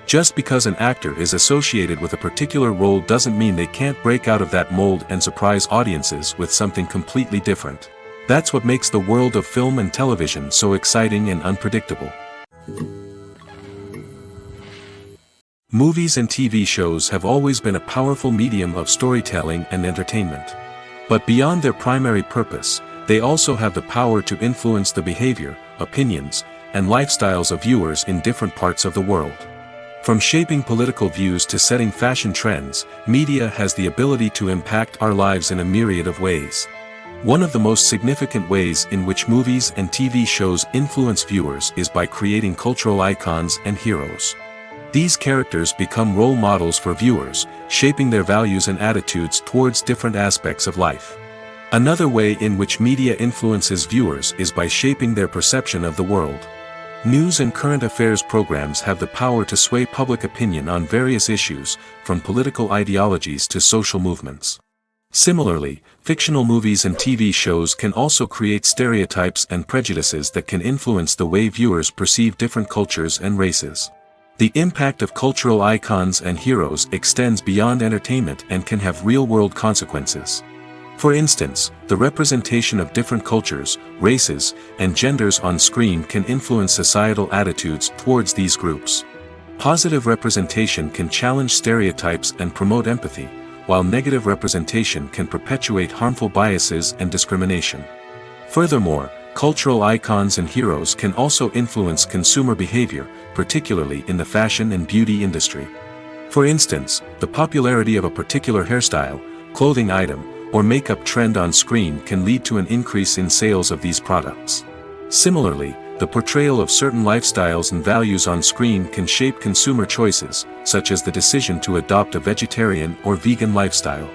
Just because an actor is associated with a particular role doesn't mean they can't break out of that mold and surprise audiences with something completely different. That's what makes the world of film and television so exciting and unpredictable. Movies and TV shows have always been a powerful medium of storytelling and entertainment. But beyond their primary purpose, they also have the power to influence the behavior, opinions, and lifestyles of viewers in different parts of the world. From shaping political views to setting fashion trends, media has the ability to impact our lives in a myriad of ways. One of the most significant ways in which movies and TV shows influence viewers is by creating cultural icons and heroes. These characters become role models for viewers, shaping their values and attitudes towards different aspects of life. Another way in which media influences viewers is by shaping their perception of the world. News and current affairs programs have the power to sway public opinion on various issues, from political ideologies to social movements. Similarly, fictional movies and TV shows can also create stereotypes and prejudices that can influence the way viewers perceive different cultures and races. The impact of cultural icons and heroes extends beyond entertainment and can have real-world consequences. For instance, the representation of different cultures, races, and genders on screen can influence societal attitudes towards these groups. Positive representation can challenge stereotypes and promote empathy, while negative representation can perpetuate harmful biases and discrimination. Furthermore, cultural icons and heroes can also influence consumer behavior, particularly in the fashion and beauty industry. For instance, the popularity of a particular hairstyle, clothing item, or makeup trend on screen can lead to an increase in sales of these products. Similarly, the portrayal of certain lifestyles and values on screen can shape consumer choices, such as the decision to adopt a vegetarian or vegan lifestyle.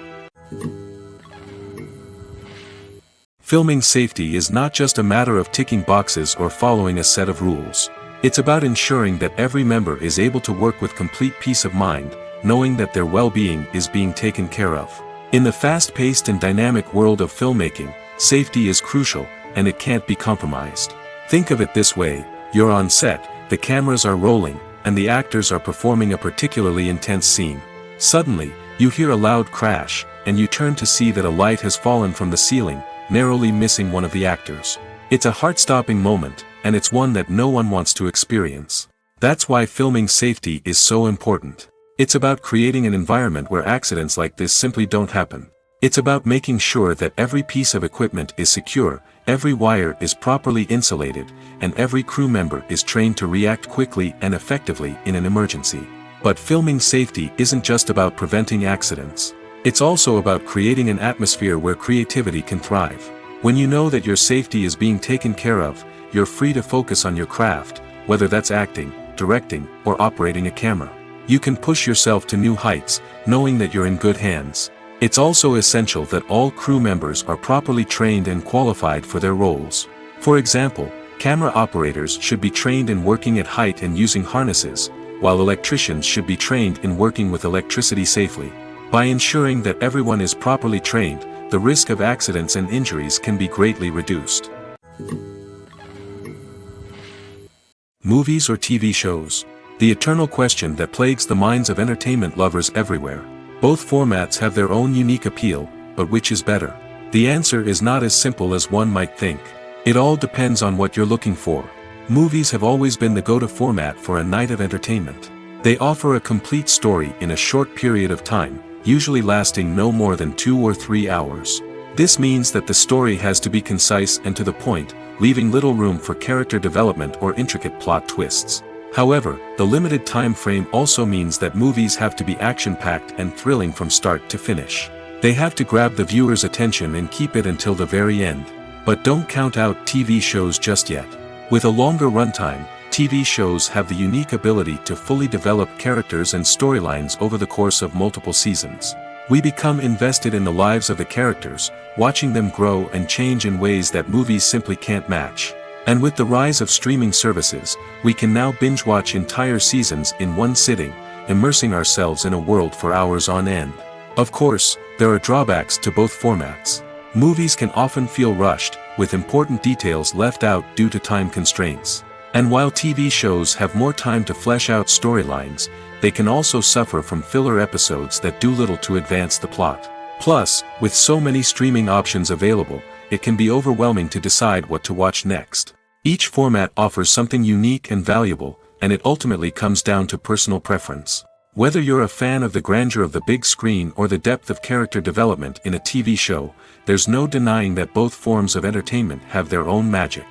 Filming safety is not just a matter of ticking boxes or following a set of rules. It's about ensuring that every member is able to work with complete peace of mind, knowing that their well-being is being taken care of. In the fast-paced and dynamic world of filmmaking, safety is crucial, and it can't be compromised. Think of it this way: you're on set, the cameras are rolling, and the actors are performing a particularly intense scene. Suddenly, you hear a loud crash, and you turn to see that a light has fallen from the ceiling, narrowly missing one of the actors. It's a heart-stopping moment, and it's one that no one wants to experience. That's why filming safety is so important. It's about creating an environment where accidents like this simply don't happen. It's about making sure that every piece of equipment is secure, every wire is properly insulated, and every crew member is trained to react quickly and effectively in an emergency. But filming safety isn't just about preventing accidents. It's also about creating an atmosphere where creativity can thrive. When you know that your safety is being taken care of, you're free to focus on your craft, whether that's acting, directing, or operating a camera. You can push yourself to new heights, knowing that you're in good hands. It's also essential that all crew members are properly trained and qualified for their roles. For example, camera operators should be trained in working at height and using harnesses, while electricians should be trained in working with electricity safely. By ensuring that everyone is properly trained, the risk of accidents and injuries can be greatly reduced. Movies or TV shows? The eternal question that plagues the minds of entertainment lovers everywhere. Both formats have their own unique appeal, but which is better? The answer is not as simple as one might think. It all depends on what you're looking for. Movies have always been the go-to format for a night of entertainment. They offer a complete story in a short period of time, usually lasting no more than 2 or 3 hours. This means that the story has to be concise and to the point, leaving little room for character development or intricate plot twists. However, the limited time frame also means that movies have to be action-packed and thrilling from start to finish. They have to grab the viewer's attention and keep it until the very end. But don't count out TV shows just yet. With a longer runtime, TV shows have the unique ability to fully develop characters and storylines over the course of multiple seasons. We become invested in the lives of the characters, watching them grow and change in ways that movies simply can't match. And with the rise of streaming services, we can now binge-watch entire seasons in one sitting, immersing ourselves in a world for hours on end. Of course, there are drawbacks to both formats. Movies can often feel rushed, with important details left out due to time constraints. And while TV shows have more time to flesh out storylines, they can also suffer from filler episodes that do little to advance the plot. Plus, with so many streaming options available, it can be overwhelming to decide what to watch next. Each format offers something unique and valuable, and it ultimately comes down to personal preference. Whether you're a fan of the grandeur of the big screen or the depth of character development in a TV show, there's no denying that both forms of entertainment have their own magic.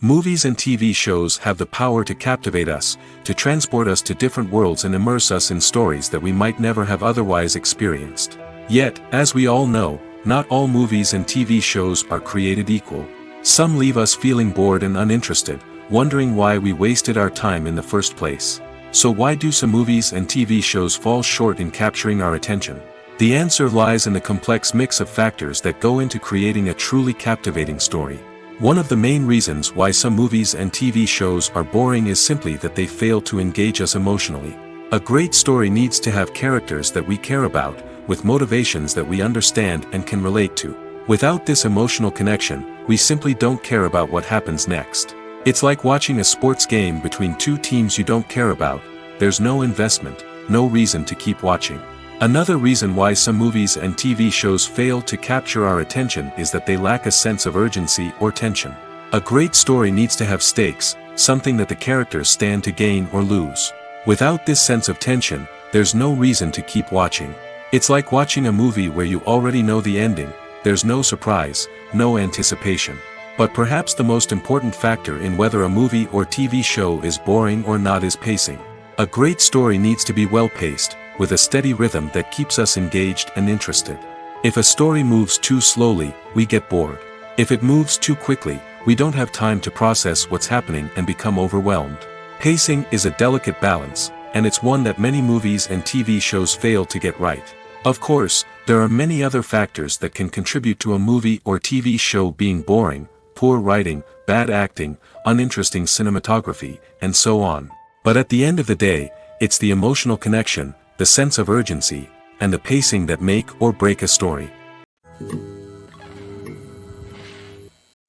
Movies and TV shows have the power to captivate us, to transport us to different worlds and immerse us in stories that we might never have otherwise experienced. Yet, as we all know, not all movies and TV shows are created equal. Some leave us feeling bored and uninterested, wondering why we wasted our time in the first place. So why do some movies and TV shows fall short in capturing our attention? The answer lies in the complex mix of factors that go into creating a truly captivating story. One of the main reasons why some movies and TV shows are boring is simply that they fail to engage us emotionally. A great story needs to have characters that we care about, with motivations that we understand and can relate to. Without this emotional connection, we simply don't care about what happens next. It's like watching a sports game between two teams you don't care about. There's no investment, no reason to keep watching. Another reason why some movies and TV shows fail to capture our attention is that they lack a sense of urgency or tension. A great story needs to have stakes, something that the characters stand to gain or lose. Without this sense of tension, there's no reason to keep watching. It's like watching a movie where you already know the ending, there's no surprise, no anticipation. But perhaps the most important factor in whether a movie or TV show is boring or not is pacing. A great story needs to be well-paced, with a steady rhythm that keeps us engaged and interested. If a story moves too slowly, we get bored. If it moves too quickly, we don't have time to process what's happening and become overwhelmed. Pacing is a delicate balance, and it's one that many movies and TV shows fail to get right. Of course, there are many other factors that can contribute to a movie or TV show being boring: poor writing, bad acting, uninteresting cinematography, and so on. But at the end of the day, it's the emotional connection, the sense of urgency, and the pacing that make or break a story.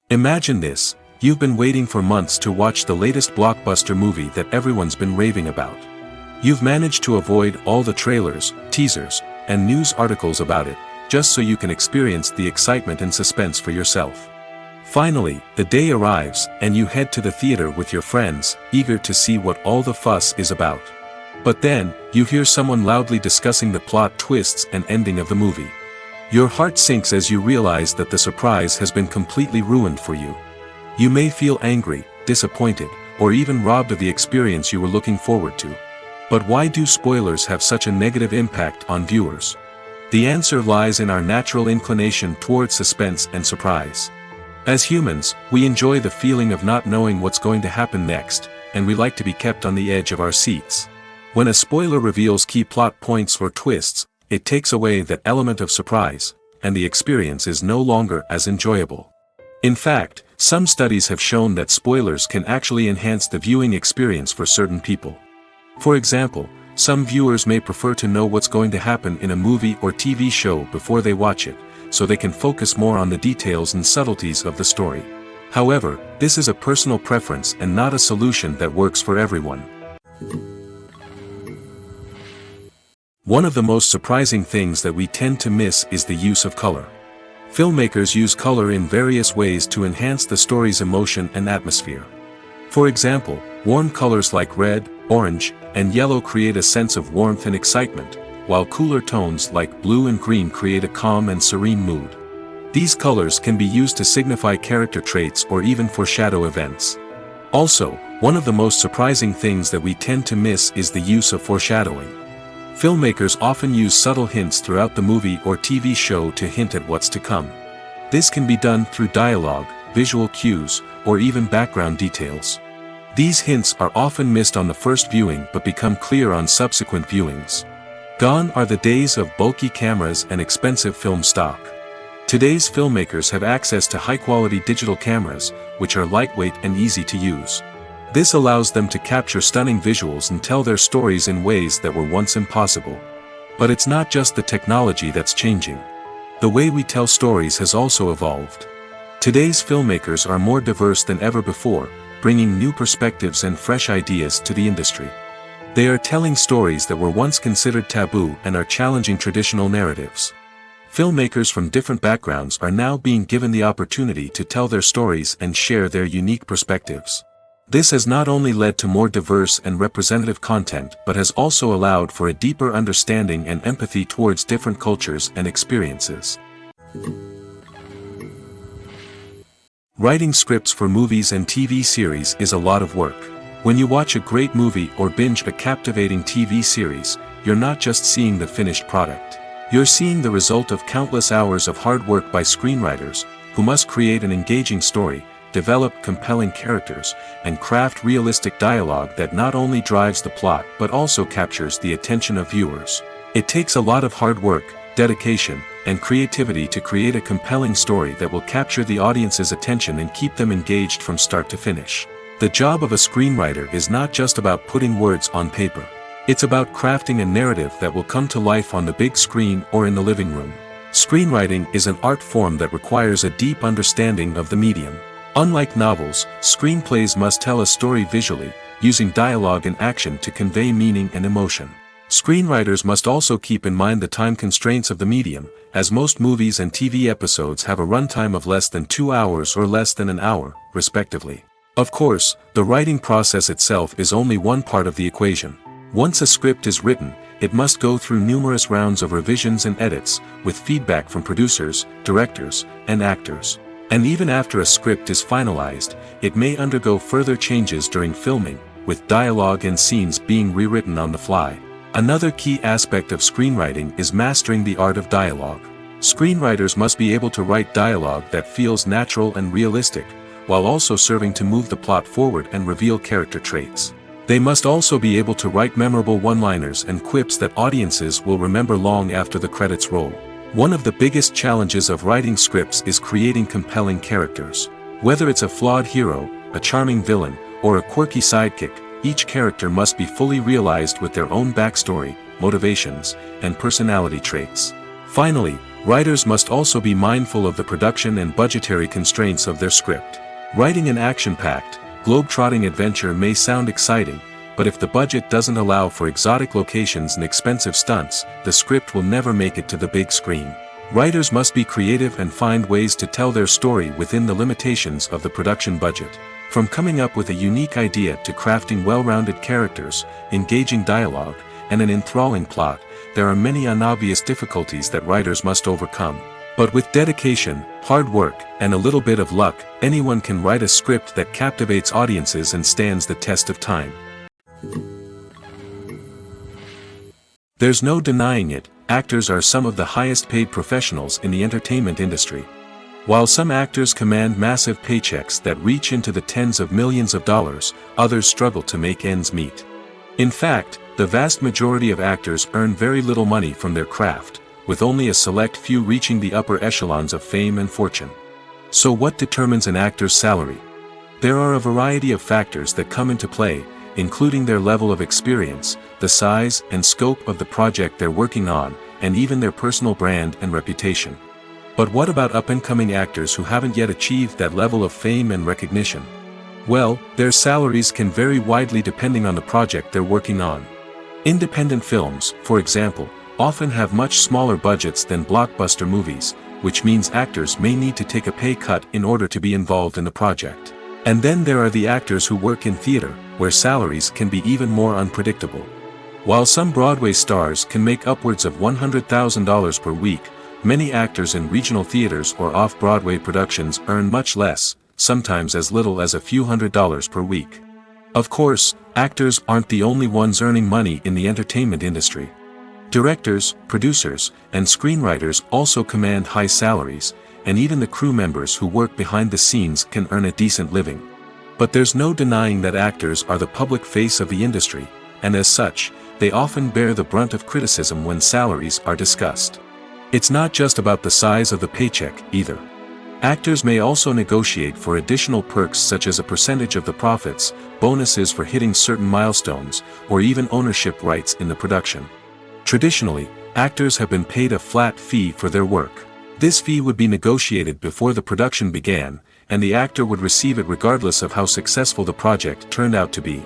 Imagine this: you've been waiting for months to watch the latest blockbuster movie that everyone's been raving about. You've managed to avoid all the trailers, teasers, and news articles about it, just so you can experience the excitement and suspense for yourself. Finally, the day arrives, and you head to the theater with your friends, eager to see what all the fuss is about. But then, you hear someone loudly discussing the plot twists and ending of the movie. Your heart sinks as you realize that the surprise has been completely ruined for you. You may feel angry, disappointed, or even robbed of the experience you were looking forward to. But why do spoilers have such a negative impact on viewers? The answer lies in our natural inclination toward suspense and surprise. As humans, we enjoy the feeling of not knowing what's going to happen next, and we like to be kept on the edge of our seats. When a spoiler reveals key plot points or twists, it takes away that element of surprise, and the experience is no longer as enjoyable. In fact, some studies have shown that spoilers can actually enhance the viewing experience for certain people. For example, some viewers may prefer to know what's going to happen in a movie or TV show before they watch it, so they can focus more on the details and subtleties of the story. However, this is a personal preference and not a solution that works for everyone. One of the most surprising things that we tend to miss is the use of color. Filmmakers use color in various ways to enhance the story's emotion and atmosphere. For example, warm colors like red, orange, and yellow create a sense of warmth and excitement, while cooler tones like blue and green create a calm and serene mood. These colors can be used to signify character traits or even foreshadow events. Also, one of the most surprising things that we tend to miss is the use of foreshadowing. Filmmakers often use subtle hints throughout the movie or TV show to hint at what's to come. This can be done through dialogue, visual cues, or even background details. These hints are often missed on the first viewing but become clear on subsequent viewings. Gone are the days of bulky cameras and expensive film stock. Today's filmmakers have access to high-quality digital cameras, which are lightweight and easy to use. This allows them to capture stunning visuals and tell their stories in ways that were once impossible. But it's not just the technology that's changing. The way we tell stories has also evolved. Today's filmmakers are more diverse than ever before, bringing new perspectives and fresh ideas to the industry. They are telling stories that were once considered taboo and are challenging traditional narratives. Filmmakers from different backgrounds are now being given the opportunity to tell their stories and share their unique perspectives. This has not only led to more diverse and representative content but has also allowed for a deeper understanding and empathy towards different cultures and experiences. Writing scripts for movies and TV series is a lot of work. When you watch a great movie or binge a captivating TV series, you're not just seeing the finished product. You're seeing the result of countless hours of hard work by screenwriters, who must create an engaging story, develop compelling characters, and craft realistic dialogue that not only drives the plot but also captures the attention of viewers. It takes a lot of hard work, dedication, and creativity to create a compelling story that will capture the audience's attention and keep them engaged from start to finish. The job of a screenwriter is not just about putting words on paper. It's about crafting a narrative that will come to life on the big screen or in the living room. Screenwriting is an art form that requires a deep understanding of the medium. Unlike novels, screenplays must tell a story visually, using dialogue and action to convey meaning and emotion. Screenwriters must also keep in mind the time constraints of the medium, as most movies and TV episodes have a runtime of less than 2 hours or less than an hour, respectively. Of course, the writing process itself is only one part of the equation. Once a script is written, it must go through numerous rounds of revisions and edits, with feedback from producers, directors, and actors. And even after a script is finalized, it may undergo further changes during filming, with dialogue and scenes being rewritten on the fly. Another key aspect of screenwriting is mastering the art of dialogue. Screenwriters must be able to write dialogue that feels natural and realistic, while also serving to move the plot forward and reveal character traits. They must also be able to write memorable one-liners and quips that audiences will remember long after the credits roll. One of the biggest challenges of writing scripts is creating compelling characters. Whether it's a flawed hero, a charming villain, or a quirky sidekick, each character must be fully realized with their own backstory, motivations, and personality traits. Finally, writers must also be mindful of the production and budgetary constraints of their script. Writing an action-packed, globe-trotting adventure may sound exciting, but if the budget doesn't allow for exotic locations and expensive stunts, the script will never make it to the big screen. Writers must be creative and find ways to tell their story within the limitations of the production budget. From coming up with a unique idea to crafting well-rounded characters, engaging dialogue, and an enthralling plot, there are many unobvious difficulties that writers must overcome. But with dedication, hard work, and a little bit of luck, anyone can write a script that captivates audiences and stands the test of time. There's no denying it, actors are some of the highest-paid professionals in the entertainment industry. While some actors command massive paychecks that reach into the tens of millions of dollars, others struggle to make ends meet. In fact, the vast majority of actors earn very little money from their craft, with only a select few reaching the upper echelons of fame and fortune. So what determines an actor's salary? There are a variety of factors that come into play, including their level of experience, the size and scope of the project they're working on, and even their personal brand and reputation. But what about up-and-coming actors who haven't yet achieved that level of fame and recognition? Well, their salaries can vary widely depending on the project they're working on. Independent films, for example, often have much smaller budgets than blockbuster movies, which means actors may need to take a pay cut in order to be involved in the project. And then there are the actors who work in theater, where salaries can be even more unpredictable. While some Broadway stars can make upwards of $100,000 per week, many actors in regional theaters or off-Broadway productions earn much less, sometimes as little as a few $100s per week. Of course, actors aren't the only ones earning money in the entertainment industry. Directors, producers, and screenwriters also command high salaries, and even the crew members who work behind the scenes can earn a decent living. But there's no denying that actors are the public face of the industry, and as such, they often bear the brunt of criticism when salaries are discussed. It's not just about the size of the paycheck, either. Actors may also negotiate for additional perks such as a percentage of the profits, bonuses for hitting certain milestones, or even ownership rights in the production. Traditionally, actors have been paid a flat fee for their work. This fee would be negotiated before the production began, and the actor would receive it regardless of how successful the project turned out to be.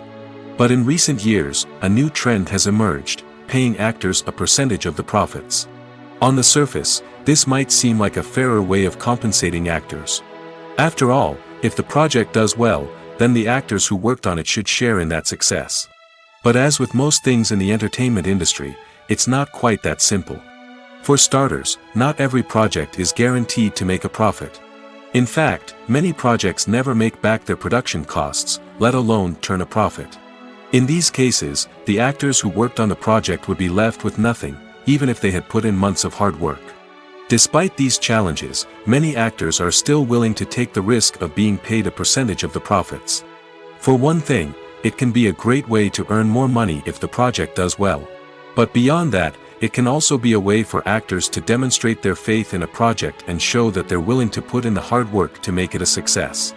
But in recent years, a new trend has emerged, paying actors a percentage of the profits. On the surface, this might seem like a fairer way of compensating actors. After all, if the project does well, then the actors who worked on it should share in that success. But as with most things in the entertainment industry, it's not quite that simple. For starters, not every project is guaranteed to make a profit. In fact, many projects never make back their production costs, let alone turn a profit. In these cases, the actors who worked on the project would be left with nothing, even if they had put in months of hard work. Despite these challenges, many actors are still willing to take the risk of being paid a percentage of the profits. For one thing, it can be a great way to earn more money if the project does well. But beyond that, it can also be a way for actors to demonstrate their faith in a project and show that they're willing to put in the hard work to make it a success.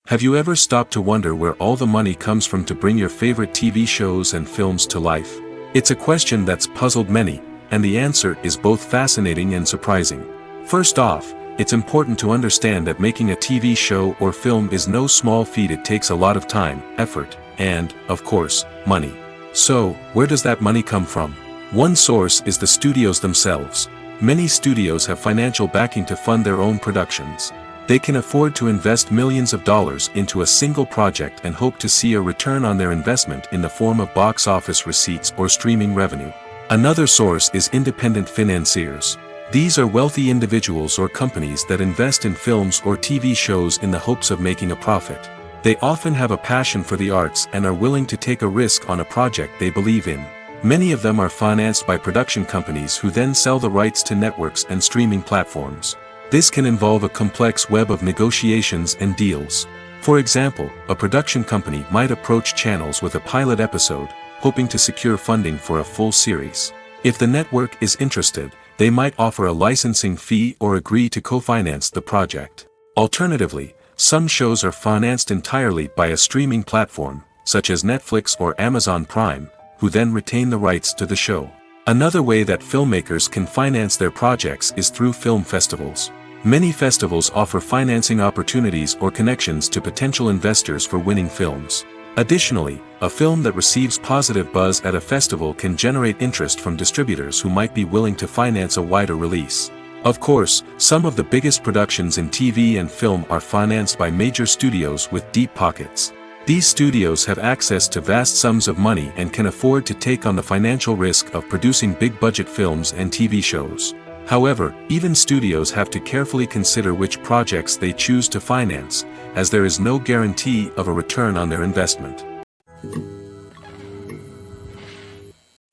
Have you ever stopped to wonder where all the money comes from to bring your favorite TV shows and films to life? It's a question that's puzzled many, and the answer is both fascinating and surprising. First off, it's important to understand that making a TV show or film is no small feat. It takes a lot of time, effort, and, of course, money. So, where does that money come from? One source is the studios themselves. Many studios have financial backing to fund their own productions. They can afford to invest millions of dollars into a single project and hope to see a return on their investment in the form of box office receipts or streaming revenue. Another source is independent financiers. These are wealthy individuals or companies that invest in films or TV shows in the hopes of making a profit. They often have a passion for the arts and are willing to take a risk on a project they believe in. Many of them are financed by production companies who then sell the rights to networks and streaming platforms. This can involve a complex web of negotiations and deals. For example, a production company might approach channels with a pilot episode, hoping to secure funding for a full series. If the network is interested, they might offer a licensing fee or agree to co-finance the project. Alternatively, some shows are financed entirely by a streaming platform, such as Netflix or Amazon Prime, who then retain the rights to the show. Another way that filmmakers can finance their projects is through film festivals. Many festivals offer financing opportunities or connections to potential investors for winning films. Additionally, a film that receives positive buzz at a festival can generate interest from distributors who might be willing to finance a wider release. Of course, some of the biggest productions in TV and film are financed by major studios with deep pockets. These studios have access to vast sums of money and can afford to take on the financial risk of producing big-budget films and TV shows. However, even studios have to carefully consider which projects they choose to finance, as there is no guarantee of a return on their investment.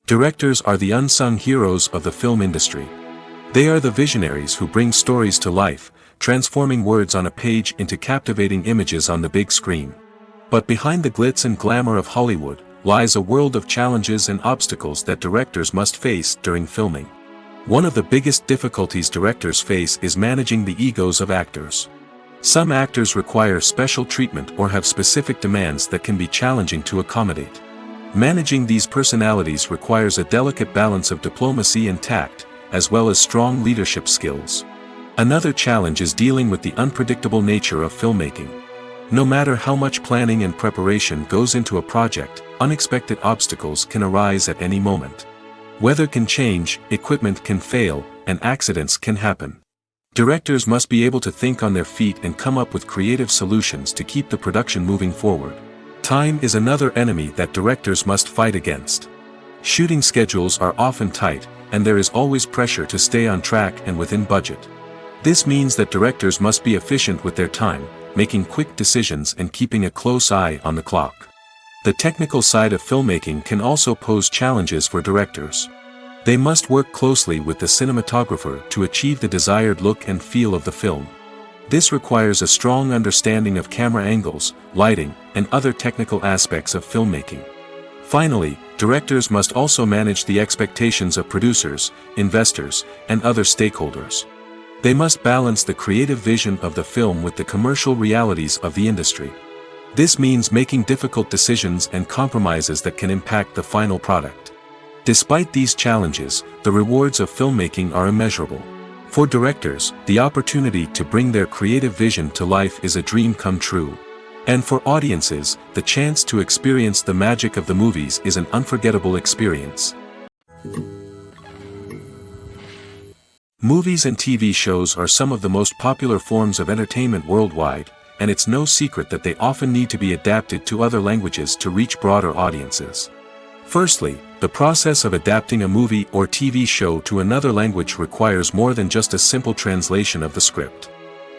Directors are the unsung heroes of the film industry. They are the visionaries who bring stories to life, transforming words on a page into captivating images on the big screen. But behind the glitz and glamour of Hollywood lies a world of challenges and obstacles that directors must face during filming. One of the biggest difficulties directors face is managing the egos of actors. Some actors require special treatment or have specific demands that can be challenging to accommodate. Managing these personalities requires a delicate balance of diplomacy and tact, as well as strong leadership skills. Another challenge is dealing with the unpredictable nature of filmmaking. No matter how much planning and preparation goes into a project, unexpected obstacles can arise at any moment. Weather can change, equipment can fail, and accidents can happen. Directors must be able to think on their feet and come up with creative solutions to keep the production moving forward. Time is another enemy that directors must fight against. Shooting schedules are often tight, and there is always pressure to stay on track and within budget. This means that directors must be efficient with their time, making quick decisions and keeping a close eye on the clock. The technical side of filmmaking can also pose challenges for directors. They must work closely with the cinematographer to achieve the desired look and feel of the film. This requires a strong understanding of camera angles, lighting, and other technical aspects of filmmaking. Finally, directors must also manage the expectations of producers, investors, and other stakeholders. They must balance the creative vision of the film with the commercial realities of the industry. This means making difficult decisions and compromises that can impact the final product. Despite these challenges, the rewards of filmmaking are immeasurable. For directors, the opportunity to bring their creative vision to life is a dream come true. And for audiences, the chance to experience the magic of the movies is an unforgettable experience. Movies and TV shows are some of the most popular forms of entertainment worldwide, and it's no secret that they often need to be adapted to other languages to reach broader audiences. Firstly, the process of adapting a movie or TV show to another language requires more than just a simple translation of the script.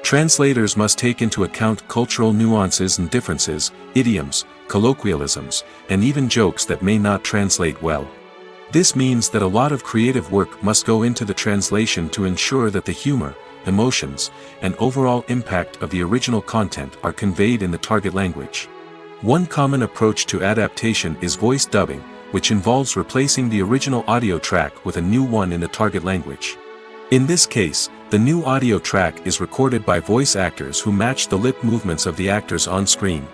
Translators must take into account cultural nuances and differences, idioms, colloquialisms, and even jokes that may not translate well. This means that a lot of creative work must go into the translation to ensure that the humor, emotions, and overall impact of the original content are conveyed in the target language. One common approach to adaptation is voice dubbing, which involves replacing the original audio track with a new one in the target language. In this case, the new audio track is recorded by voice actors who match the lip movements of the actors on screen.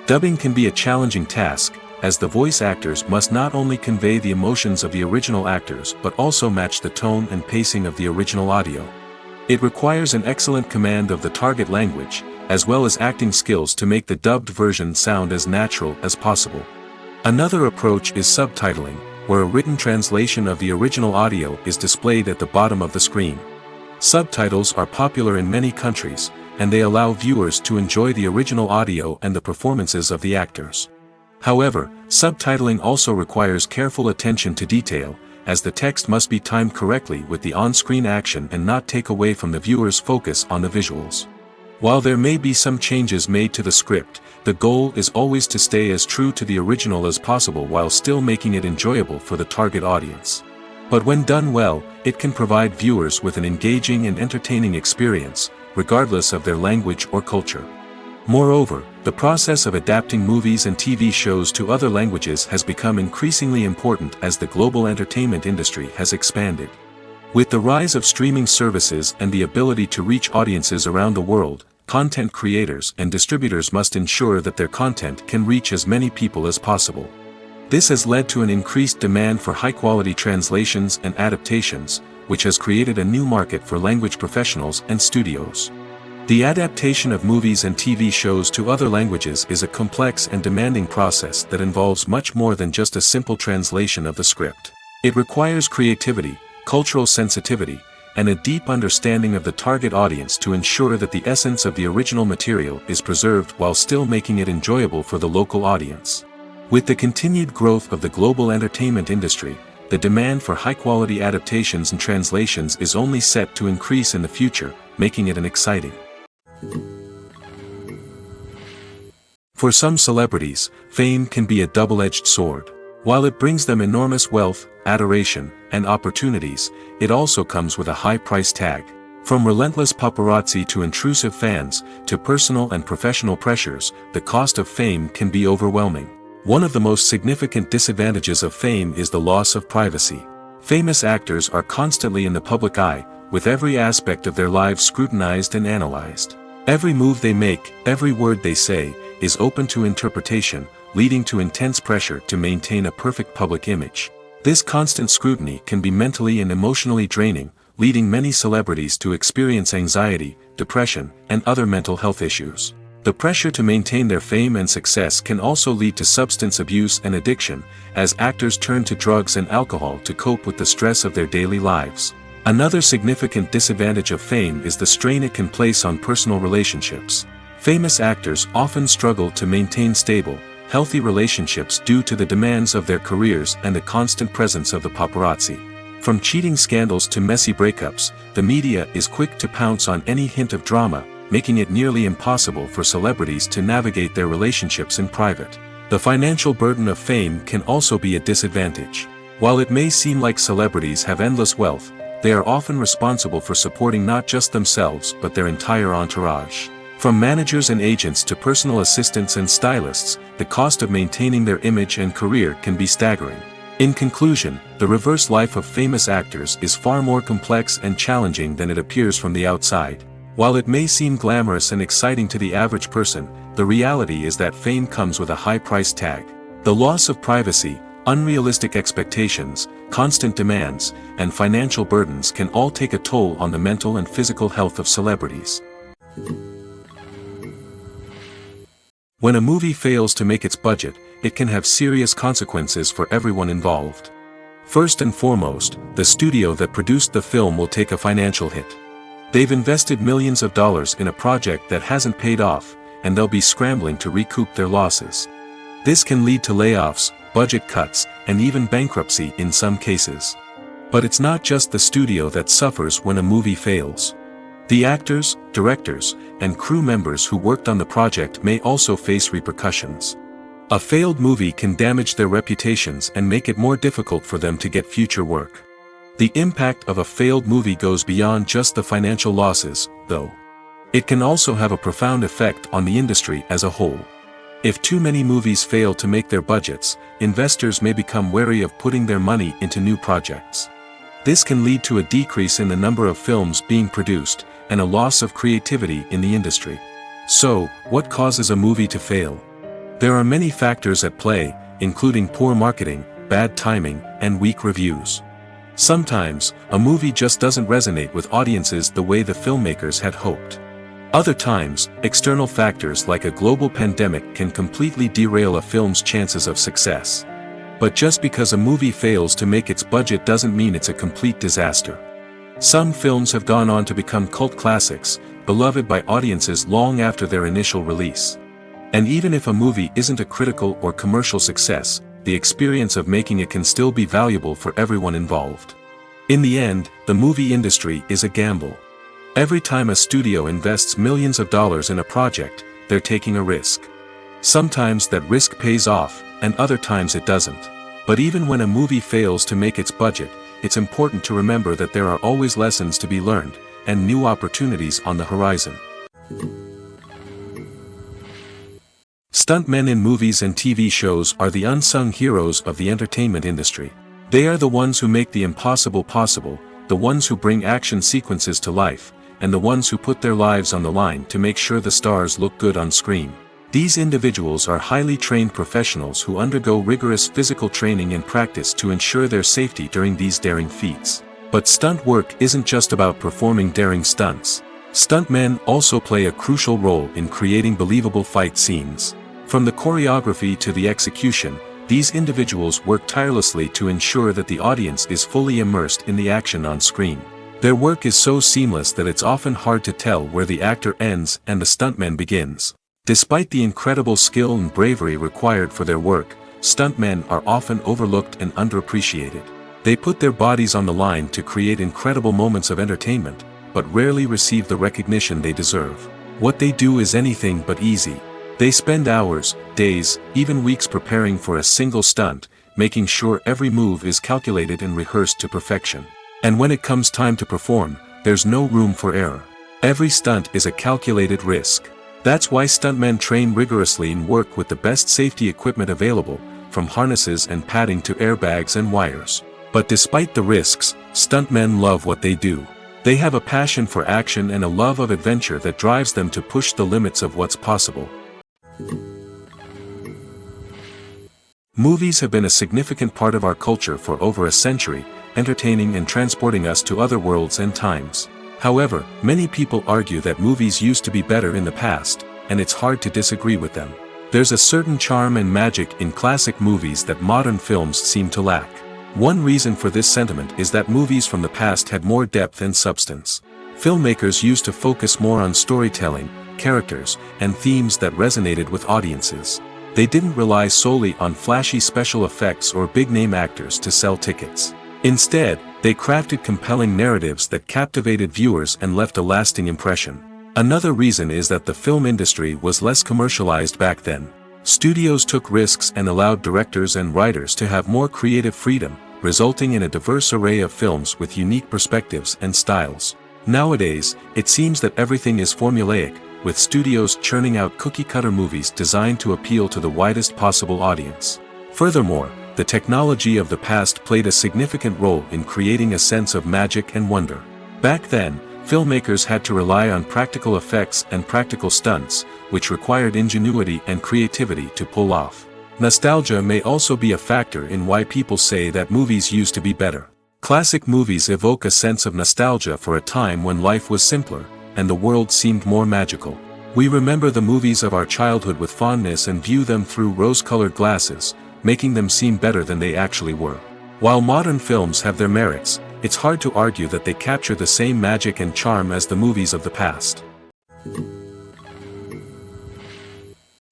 Dubbing can be a challenging task, as the voice actors must not only convey the emotions of the original actors but also match the tone and pacing of the original audio. It requires an excellent command of the target language, as well as acting skills to make the dubbed version sound as natural as possible. Another approach is subtitling, where a written translation of the original audio is displayed at the bottom of the screen. Subtitles are popular in many countries, and they allow viewers to enjoy the original audio and the performances of the actors. However, subtitling also requires careful attention to detail, as the text must be timed correctly with the on-screen action and not take away from the viewer's focus on the visuals. While there may be some changes made to the script, the goal is always to stay as true to the original as possible while still making it enjoyable for the target audience. But when done well, it can provide viewers with an engaging and entertaining experience, regardless of their language or culture. Moreover, the process of adapting movies and TV shows to other languages has become increasingly important as the global entertainment industry has expanded. With the rise of streaming services and the ability to reach audiences around the world, content creators and distributors must ensure that their content can reach as many people as possible. This has led to an increased demand for high-quality translations and adaptations, which has created a new market for language professionals and studios. The adaptation of movies and TV shows to other languages is a complex and demanding process that involves much more than just a simple translation of the script. It requires creativity, cultural sensitivity, and a deep understanding of the target audience to ensure that the essence of the original material is preserved while still making it enjoyable for the local audience. With the continued growth of the global entertainment industry, the demand for high-quality adaptations and translations is only set to increase in the future, making it an exciting. For some celebrities, fame can be a double-edged sword. While it brings them enormous wealth, adoration, and opportunities, it also comes with a high price tag. From relentless paparazzi to intrusive fans, to personal and professional pressures, the cost of fame can be overwhelming. One of the most significant disadvantages of fame is the loss of privacy. Famous actors are constantly in the public eye, with every aspect of their lives scrutinized and analyzed. Every move they make, every word they say, is open to interpretation, leading to intense pressure to maintain a perfect public image. This constant scrutiny can be mentally and emotionally draining, leading many celebrities to experience anxiety, depression, and other mental health issues. The pressure to maintain their fame and success can also lead to substance abuse and addiction, as actors turn to drugs and alcohol to cope with the stress of their daily lives. Another significant disadvantage of fame is the strain it can place on personal relationships. Famous actors often struggle to maintain stable, healthy relationships due to the demands of their careers and the constant presence of the paparazzi. From cheating scandals to messy breakups, the media is quick to pounce on any hint of drama, making it nearly impossible for celebrities to navigate their relationships in private. The financial burden of fame can also be a disadvantage. While it may seem like celebrities have endless wealth, they are often responsible for supporting not just themselves but their entire entourage. From managers and agents to personal assistants and stylists, the cost of maintaining their image and career can be staggering. In conclusion, the reverse life of famous actors is far more complex and challenging than it appears from the outside. While it may seem glamorous and exciting to the average person, the reality is that fame comes with a high price tag. The loss of privacy, unrealistic expectations, constant demands, and financial burdens can all take a toll on the mental and physical health of celebrities. When a movie fails to make its budget, it can have serious consequences for everyone involved. First and foremost, the studio that produced the film will take a financial hit. They've invested millions of dollars in a project that hasn't paid off, and they'll be scrambling to recoup their losses. This can lead to layoffs, budget cuts, and even bankruptcy in some cases. But it's not just the studio that suffers when a movie fails. The actors, directors, and crew members who worked on the project may also face repercussions. A failed movie can damage their reputations and make it more difficult for them to get future work. The impact of a failed movie goes beyond just the financial losses, though. It can also have a profound effect on the industry as a whole. If too many movies fail to make their budgets, investors may become wary of putting their money into new projects. This can lead to a decrease in the number of films being produced, and a loss of creativity in the industry. So, what causes a movie to fail? There are many factors at play, including poor marketing, bad timing, and weak reviews. Sometimes, a movie just doesn't resonate with audiences the way the filmmakers had hoped. Other times, external factors like a global pandemic can completely derail a film's chances of success. But just because a movie fails to make its budget doesn't mean it's a complete disaster. Some films have gone on to become cult classics, beloved by audiences long after their initial release. And even if a movie isn't a critical or commercial success, the experience of making it can still be valuable for everyone involved. In the end, the movie industry is a gamble. Every time a studio invests millions of dollars in a project, they're taking a risk. Sometimes that risk pays off, and other times it doesn't. But even when a movie fails to make its budget, it's important to remember that there are always lessons to be learned, and new opportunities on the horizon. Stuntmen in movies and TV shows are the unsung heroes of the entertainment industry. They are the ones who make the impossible possible, the ones who bring action sequences to life, and the ones who put their lives on the line to make sure the stars look good on screen. These individuals are highly trained professionals who undergo rigorous physical training and practice to ensure their safety during these daring feats. But stunt work isn't just about performing daring stunts. Stuntmen also play a crucial role in creating believable fight scenes. From the choreography to the execution, these individuals work tirelessly to ensure that the audience is fully immersed in the action on screen. Their work is so seamless that it's often hard to tell where the actor ends and the stuntman begins. Despite the incredible skill and bravery required for their work, stuntmen are often overlooked and underappreciated. They put their bodies on the line to create incredible moments of entertainment, but rarely receive the recognition they deserve. What they do is anything but easy. They spend hours, days, even weeks preparing for a single stunt, making sure every move is calculated and rehearsed to perfection. And when it comes time to perform, there's no room for error. Every stunt is a calculated risk. That's why stuntmen train rigorously and work with the best safety equipment available, from harnesses and padding to airbags and wires. But despite the risks, stuntmen love what they do. They have a passion for action and a love of adventure that drives them to push the limits of what's possible. Movies have been a significant part of our culture for over a century, entertaining and transporting us to other worlds and times. However, many people argue that movies used to be better in the past, and it's hard to disagree with them. There's a certain charm and magic in classic movies that modern films seem to lack. One reason for this sentiment is that movies from the past had more depth and substance. Filmmakers used to focus more on storytelling, characters, and themes that resonated with audiences. They didn't rely solely on flashy special effects or big-name actors to sell tickets. Instead, they crafted compelling narratives that captivated viewers and left a lasting impression. Another reason is that the film industry was less commercialized back then. Studios took risks and allowed directors and writers to have more creative freedom, resulting in a diverse array of films with unique perspectives and styles. Nowadays, it seems that everything is formulaic, with studios churning out cookie-cutter movies designed to appeal to the widest possible audience. Furthermore, the technology of the past played a significant role in creating a sense of magic and wonder. Back then, filmmakers had to rely on practical effects and practical stunts, which required ingenuity and creativity to pull off. Nostalgia may also be a factor in why people say that movies used to be better. Classic movies evoke a sense of nostalgia for a time when life was simpler, and the world seemed more magical. We remember the movies of our childhood with fondness and view them through rose-colored glasses, making them seem better than they actually were. While modern films have their merits, it's hard to argue that they capture the same magic and charm as the movies of the past.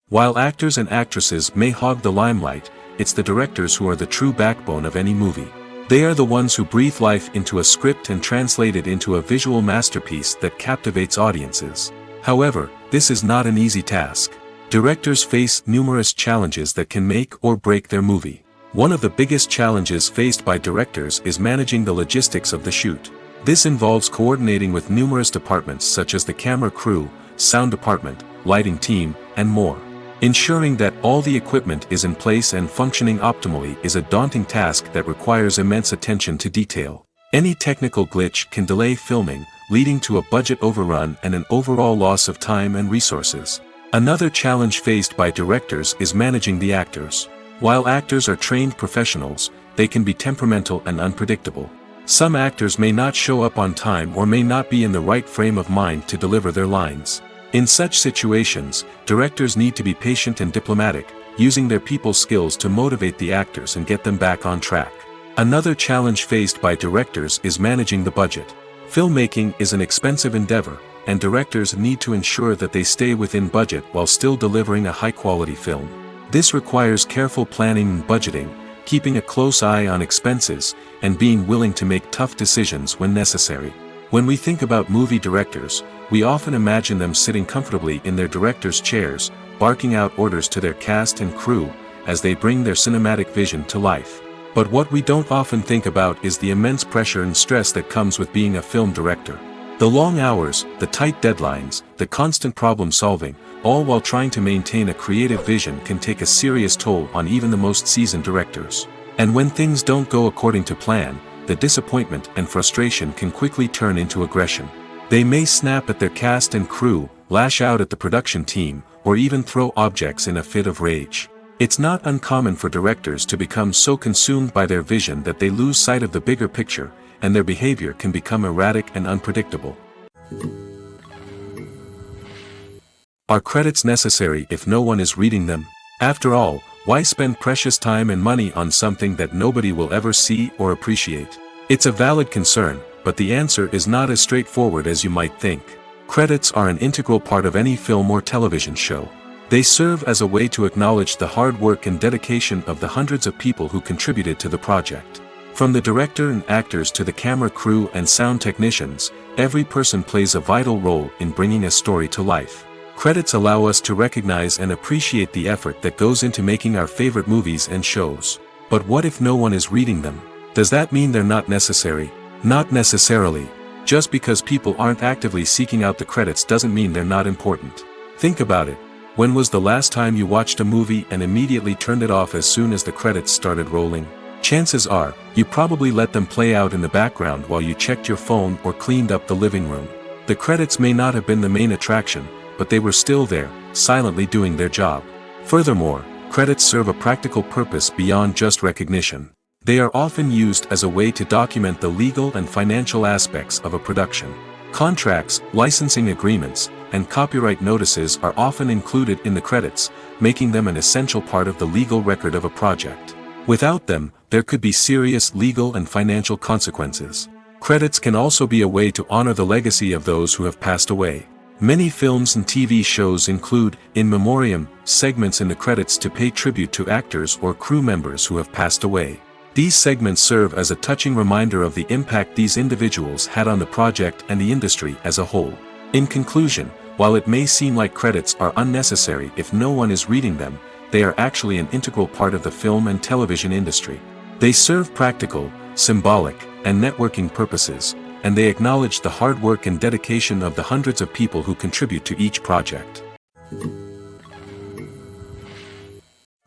While actors and actresses may hog the limelight, it's the directors who are the true backbone of any movie. They are the ones who breathe life into a script and translate it into a visual masterpiece that captivates audiences. However, this is not an easy task. Directors face numerous challenges that can make or break their movie. One of the biggest challenges faced by directors is managing the logistics of the shoot. This involves coordinating with numerous departments such as the camera crew, sound department, lighting team, and more. Ensuring that all the equipment is in place and functioning optimally is a daunting task that requires immense attention to detail. Any technical glitch can delay filming, leading to a budget overrun and an overall loss of time and resources. Another challenge faced by directors is managing the actors. While actors are trained professionals, they can be temperamental and unpredictable. Some actors may not show up on time or may not be in the right frame of mind to deliver their lines. In such situations, directors need to be patient and diplomatic, using their people skills to motivate the actors and get them back on track. Another challenge faced by directors is managing the budget. Filmmaking is an expensive endeavor, and directors need to ensure that they stay within budget while still delivering a high-quality film. This requires careful planning and budgeting, keeping a close eye on expenses, and being willing to make tough decisions when necessary. When we think about movie directors, we often imagine them sitting comfortably in their director's chairs, barking out orders to their cast and crew, as they bring their cinematic vision to life. But what we don't often think about is the immense pressure and stress that comes with being a film director. The long hours, the tight deadlines, the constant problem solving, all while trying to maintain a creative vision can take a serious toll on even the most seasoned directors. And when things don't go according to plan, the disappointment and frustration can quickly turn into aggression. They may snap at their cast and crew, lash out at the production team, or even throw objects in a fit of rage. It's not uncommon for directors to become so consumed by their vision that they lose sight of the bigger picture, and their behavior can become erratic and unpredictable. Are credits necessary if no one is reading them? After all, why spend precious time and money on something that nobody will ever see or appreciate? It's a valid concern, but the answer is not as straightforward as you might think. Credits are an integral part of any film or television show. They serve as a way to acknowledge the hard work and dedication of the hundreds of people who contributed to the project. From the director and actors to the camera crew and sound technicians, every person plays a vital role in bringing a story to life. Credits allow us to recognize and appreciate the effort that goes into making our favorite movies and shows. But what if no one is reading them? Does that mean they're not necessary? Not necessarily. Just because people aren't actively seeking out the credits doesn't mean they're not important. Think about it. When was the last time you watched a movie and immediately turned it off as soon as the credits started rolling? Chances are, you probably let them play out in the background while you checked your phone or cleaned up the living room. The credits may not have been the main attraction, but they were still there, silently doing their job. Furthermore, credits serve a practical purpose beyond just recognition. They are often used as a way to document the legal and financial aspects of a production. Contracts, licensing agreements, and copyright notices are often included in the credits, making them an essential part of the legal record of a project. Without them, there could be serious legal and financial consequences. Credits can also be a way to honor the legacy of those who have passed away. Many films and TV shows include, in memoriam, segments in the credits to pay tribute to actors or crew members who have passed away. These segments serve as a touching reminder of the impact these individuals had on the project and the industry as a whole. In conclusion, while it may seem like credits are unnecessary if no one is reading them, they are actually an integral part of the film and television industry. They serve practical, symbolic, and networking purposes, and they acknowledge the hard work and dedication of the hundreds of people who contribute to each project.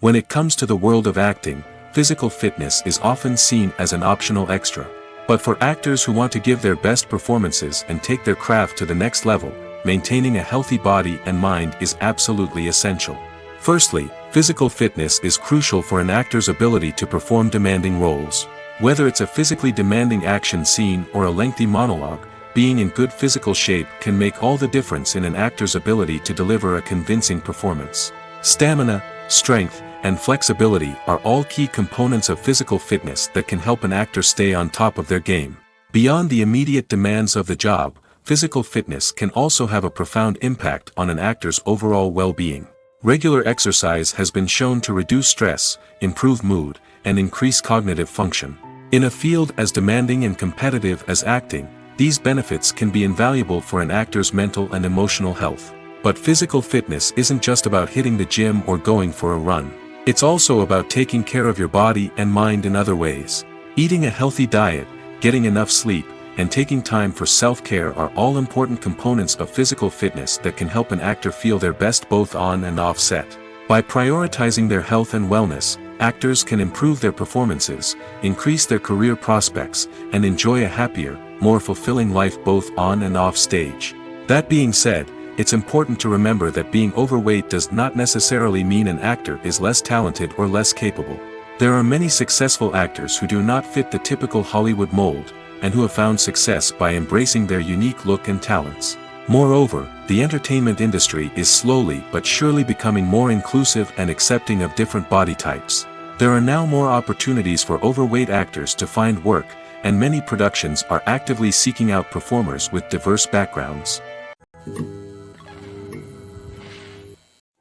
When it comes to the world of acting, physical fitness is often seen as an optional extra. But for actors who want to give their best performances and take their craft to the next level, maintaining a healthy body and mind is absolutely essential. Firstly, physical fitness is crucial for an actor's ability to perform demanding roles. Whether it's a physically demanding action scene or a lengthy monologue, being in good physical shape can make all the difference in an actor's ability to deliver a convincing performance. Stamina, strength, and flexibility are all key components of physical fitness that can help an actor stay on top of their game. Beyond the immediate demands of the job, physical fitness can also have a profound impact on an actor's overall well-being. Regular exercise has been shown to reduce stress, improve mood, and increase cognitive function. In a field as demanding and competitive as acting, these benefits can be invaluable for an actor's mental and emotional health. But physical fitness isn't just about hitting the gym or going for a run. It's also about taking care of your body and mind in other ways. Eating a healthy diet, getting enough sleep, and taking time for self-care are all important components of physical fitness that can help an actor feel their best both on and off set. By prioritizing their health and wellness, actors can improve their performances, increase their career prospects, and enjoy a happier, more fulfilling life both on and off stage. That being said, it's important to remember that being overweight does not necessarily mean an actor is less talented or less capable. There are many successful actors who do not fit the typical Hollywood mold, and who have found success by embracing their unique look and talents. Moreover, the entertainment industry is slowly but surely becoming more inclusive and accepting of different body types. There are now more opportunities for overweight actors to find work, and many productions are actively seeking out performers with diverse backgrounds.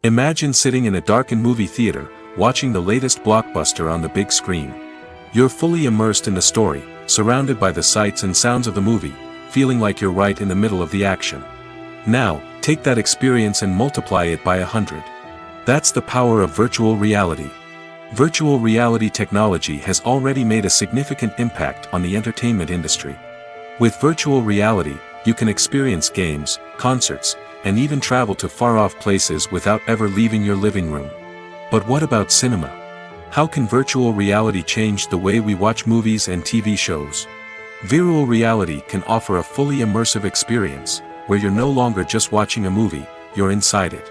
Imagine sitting in a darkened movie theater, watching the latest blockbuster on the big screen. You're fully immersed in the story, surrounded by the sights and sounds of the movie, feeling like you're right in the middle of the action. Now, take that experience and multiply it by 100. That's the power of virtual reality. Virtual reality technology has already made a significant impact on the entertainment industry. With virtual reality, you can experience games, concerts, and even travel to far-off places without ever leaving your living room. But what about cinema? How can virtual reality change the way we watch movies and TV shows? Virtual reality can offer a fully immersive experience, where you're no longer just watching a movie, you're inside it.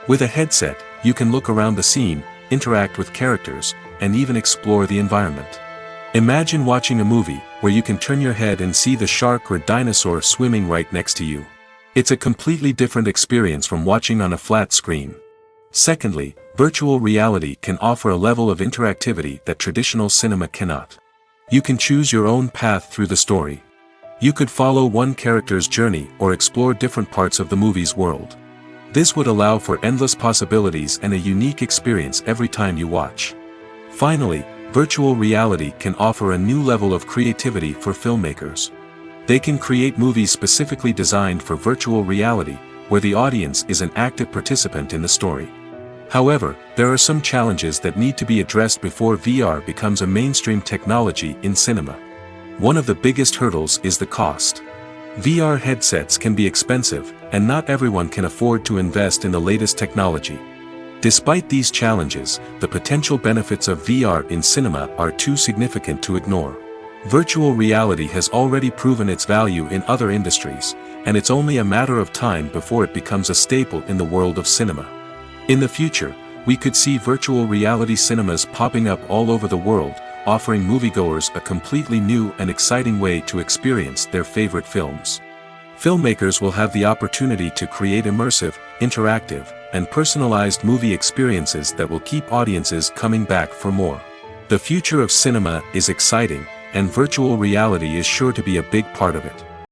With a headset, you can look around the scene, interact with characters, and even explore the environment. Imagine watching a movie where you can turn your head and see the shark or dinosaur swimming right next to you. It's a completely different experience from watching on a flat screen. Secondly, virtual reality can offer a level of interactivity that traditional cinema cannot. You can choose your own path through the story. You could follow one character's journey or explore different parts of the movie's world. This would allow for endless possibilities and a unique experience every time you watch. Finally, virtual reality can offer a new level of creativity for filmmakers. They can create movies specifically designed for virtual reality, where the audience is an active participant in the story. However, there are some challenges that need to be addressed before VR becomes a mainstream technology in cinema. One of the biggest hurdles is the cost. VR headsets can be expensive, and not everyone can afford to invest in the latest technology. Despite these challenges, the potential benefits of VR in cinema are too significant to ignore. Virtual reality has already proven its value in other industries, and it's only a matter of time before it becomes a staple in the world of cinema. In the future, we could see virtual reality cinemas popping up all over the world, offering moviegoers a completely new and exciting way to experience their favorite films. Filmmakers will have the opportunity to create immersive, interactive, and personalized movie experiences that will keep audiences coming back for more. The future of cinema is exciting, and virtual reality is sure to be a big part of it.